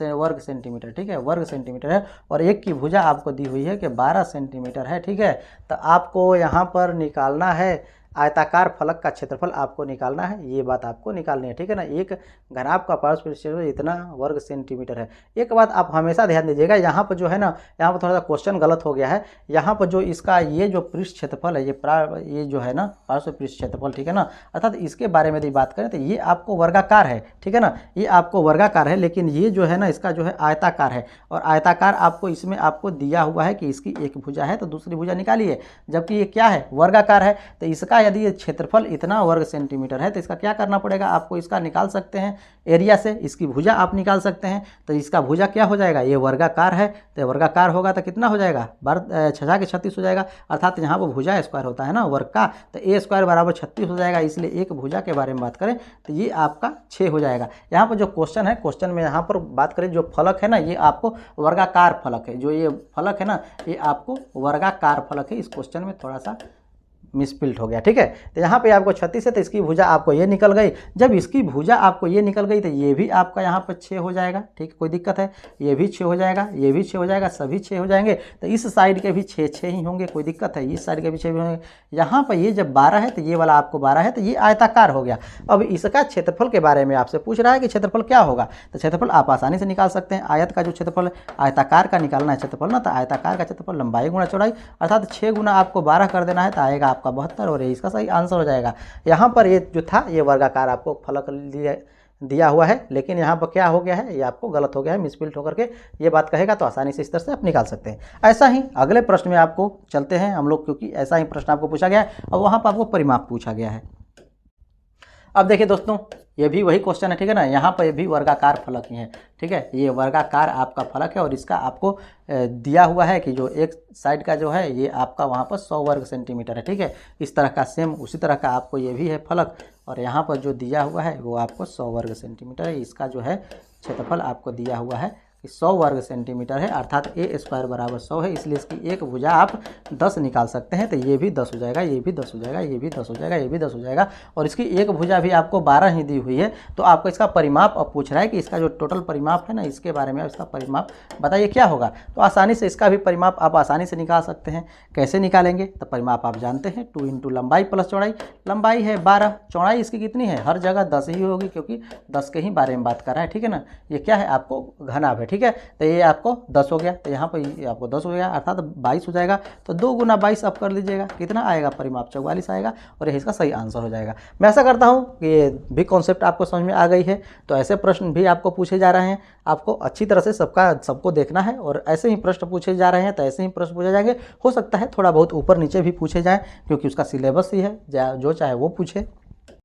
वर्ग सेंटीमीटर, ठीक है, वर्ग सेंटीमीटर है और एक की भुजा आपको दी हुई है कि 12 सेंटीमीटर है, ठीक है। तो आपको यहाँ पर निकालना है आयताकार फलक का क्षेत्रफल आपको निकालना है, ये बात आपको निकालनी है, ठीक है ना। एक घनाभ का पार्श्व क्षेत्रफल इतना वर्ग सेंटीमीटर है। एक बात आप हमेशा ध्यान दीजिएगा, यहाँ पर जो है ना, यहाँ पर थोड़ा सा क्वेश्चन गलत हो गया है। यहाँ पर जो इसका ये जो पृष्ठ क्षेत्रफल है, ये जो है ना पार्श्व पृष्ठ क्षेत्रफल, ठीक है ना, अर्थात इसके बारे में यदि बात करें तो ये आपको वर्गाकार है, ठीक है ना, ये आपको वर्गाकार है, लेकिन ये जो है ना इसका जो है आयताकार है और आयताकार आपको इसमें आपको दिया हुआ है कि इसकी एक भुजा है तो दूसरी भुजा निकालिए, जबकि ये क्या है, वर्गाकार है। तो इसका यदि ये क्षेत्रफल इतना वर्ग सेंटीमीटर है तो इसका क्या करना पड़ेगा, आपको इसका निकाल सकते हैं एरिया से, इसकी भुजा आप निकाल सकते हैं। तो इसका भुजा क्या हो जाएगा, ये वर्गाकार है तो वर्गाकार होगा तो कितना हो जाएगा, 6 के 36 हो जाएगा, अर्थात यहाँ पर भुजा स्क्वायर होता है ना वर्ग का, तो ए स्क्वायर बराबर 36 हो जाएगा। इसलिए एक भुजा के बारे में बात करें तो ये आपका 6 हो जाएगा। यहाँ पर जो क्वेश्चन है, क्वेश्चन में यहाँ पर बात करें जो फलक है ना, ये आपको वर्गाकार फलक है, जो ये फलक है ना ये आपको वर्गाकार फलक है। इस क्वेश्चन में थोड़ा सा मिसप्रिंट हो गया, ठीक है। तो यहाँ पे आपको 36 है तो इसकी भुजा आपको ये निकल गई, जब इसकी भुजा आपको ये निकल गई तो ये भी आपका यहाँ पर 6 हो जाएगा, ठीक है, कोई दिक्कत है, ये भी 6 हो जाएगा, ये भी 6 हो जाएगा, सभी 6 हो जाएंगे। तो इस साइड के भी 6 ही होंगे, कोई दिक्कत है, इस साइड के भी 6 भी होंगे। यहाँ पर ये जब 12 है तो ये वाला आपको 12 है तो ये आयताकार हो गया। अब इसका क्षेत्रफल के बारे में आपसे पूछ रहा है कि क्षेत्रफल क्या होगा, तो क्षेत्रफल आप आसानी से निकाल सकते हैं। आयत का जो क्षेत्रफल आयताकार का निकालना है क्षेत्रफल ना, तो आयताकार का क्षेत्रफल लंबाई गुणा चौड़ाई, अर्थात 6 गुना आपको 12 कर देना है तो आएगा आपका 72 और इसका सही आंसर हो जाएगा। यहाँ पर ये जो था ये वर्गाकार आपको फलक दिया हुआ है, लेकिन यहाँ पर क्या हो गया है, ये आपको गलत हो गया है, मिसप्रिंट होकर के ये बात कहेगा तो आसानी से इस तरह से आप निकाल सकते हैं। ऐसा ही अगले प्रश्न में आपको चलते हैं हम लोग, क्योंकि ऐसा ही प्रश्न आपको पूछा गया है और वहाँ पर आपको परिमाप पूछा गया है। अब देखिए दोस्तों, ये भी वही क्वेश्चन है, ठीक है ना, यहाँ पर ये भी वर्गाकार फलक ही है, ठीक है, ये वर्गाकार आपका फलक है और इसका आपको दिया हुआ है कि जो एक साइड का जो है ये आपका वहाँ पर 100 वर्ग सेंटीमीटर है, ठीक है। इस तरह का सेम उसी तरह का आपको ये भी है फलक और यहाँ पर जो दिया हुआ है वो आपको 100 वर्ग सेंटीमीटर है। इसका जो है क्षेत्रफल आपको दिया हुआ है 100 वर्ग सेंटीमीटर है, अर्थात ए स्क्वायर बराबर 100 है, इसलिए इसकी एक भुजा आप 10 निकाल सकते हैं। तो ये भी 10 हो जाएगा, ये भी 10 हो जाएगा, ये भी 10 हो जाएगा, ये भी 10 हो जाएगा और इसकी एक भुजा भी आपको 12 ही दी हुई है। तो आपको इसका परिमाप अब पूछ रहा है कि इसका जो टोटल परिमाप है ना, इसके बारे में इसका परिमाप बताइए क्या होगा। तो आसानी से इसका भी परिमाप आप आसानी से निकाल सकते हैं। कैसे निकालेंगे, तो परिमाप आप जानते हैं, 2 इंटू लंबाई प्लस चौड़ाई। लंबाई है 12, चौड़ाई इसकी कितनी है, हर जगह 10 ही होगी क्योंकि 10 के ही बारे में बात कर रहा है, ठीक है ना। ये क्या है, आपको घनाभ है, ठीक है, तो ये आपको 10 हो गया, तो यहाँ पर ये आपको 10 हो गया, अर्थात 22 हो जाएगा। तो 2 गुना 22 अब कर लीजिएगा, कितना आएगा, परिमाप 44 आएगा और ये इसका सही आंसर हो जाएगा। मैं ऐसा करता हूँ कि ये भी कॉन्सेप्ट आपको समझ में आ गई है। तो ऐसे प्रश्न भी आपको पूछे जा रहे हैं, आपको अच्छी तरह से सबको देखना है और ऐसे ही प्रश्न पूछे जा रहे हैं तो ऐसे ही प्रश्न पूछे जाएंगे। हो सकता है थोड़ा बहुत ऊपर नीचे भी पूछे जाएँ क्योंकि उसका सिलेबस ही है, जो चाहे वो पूछे।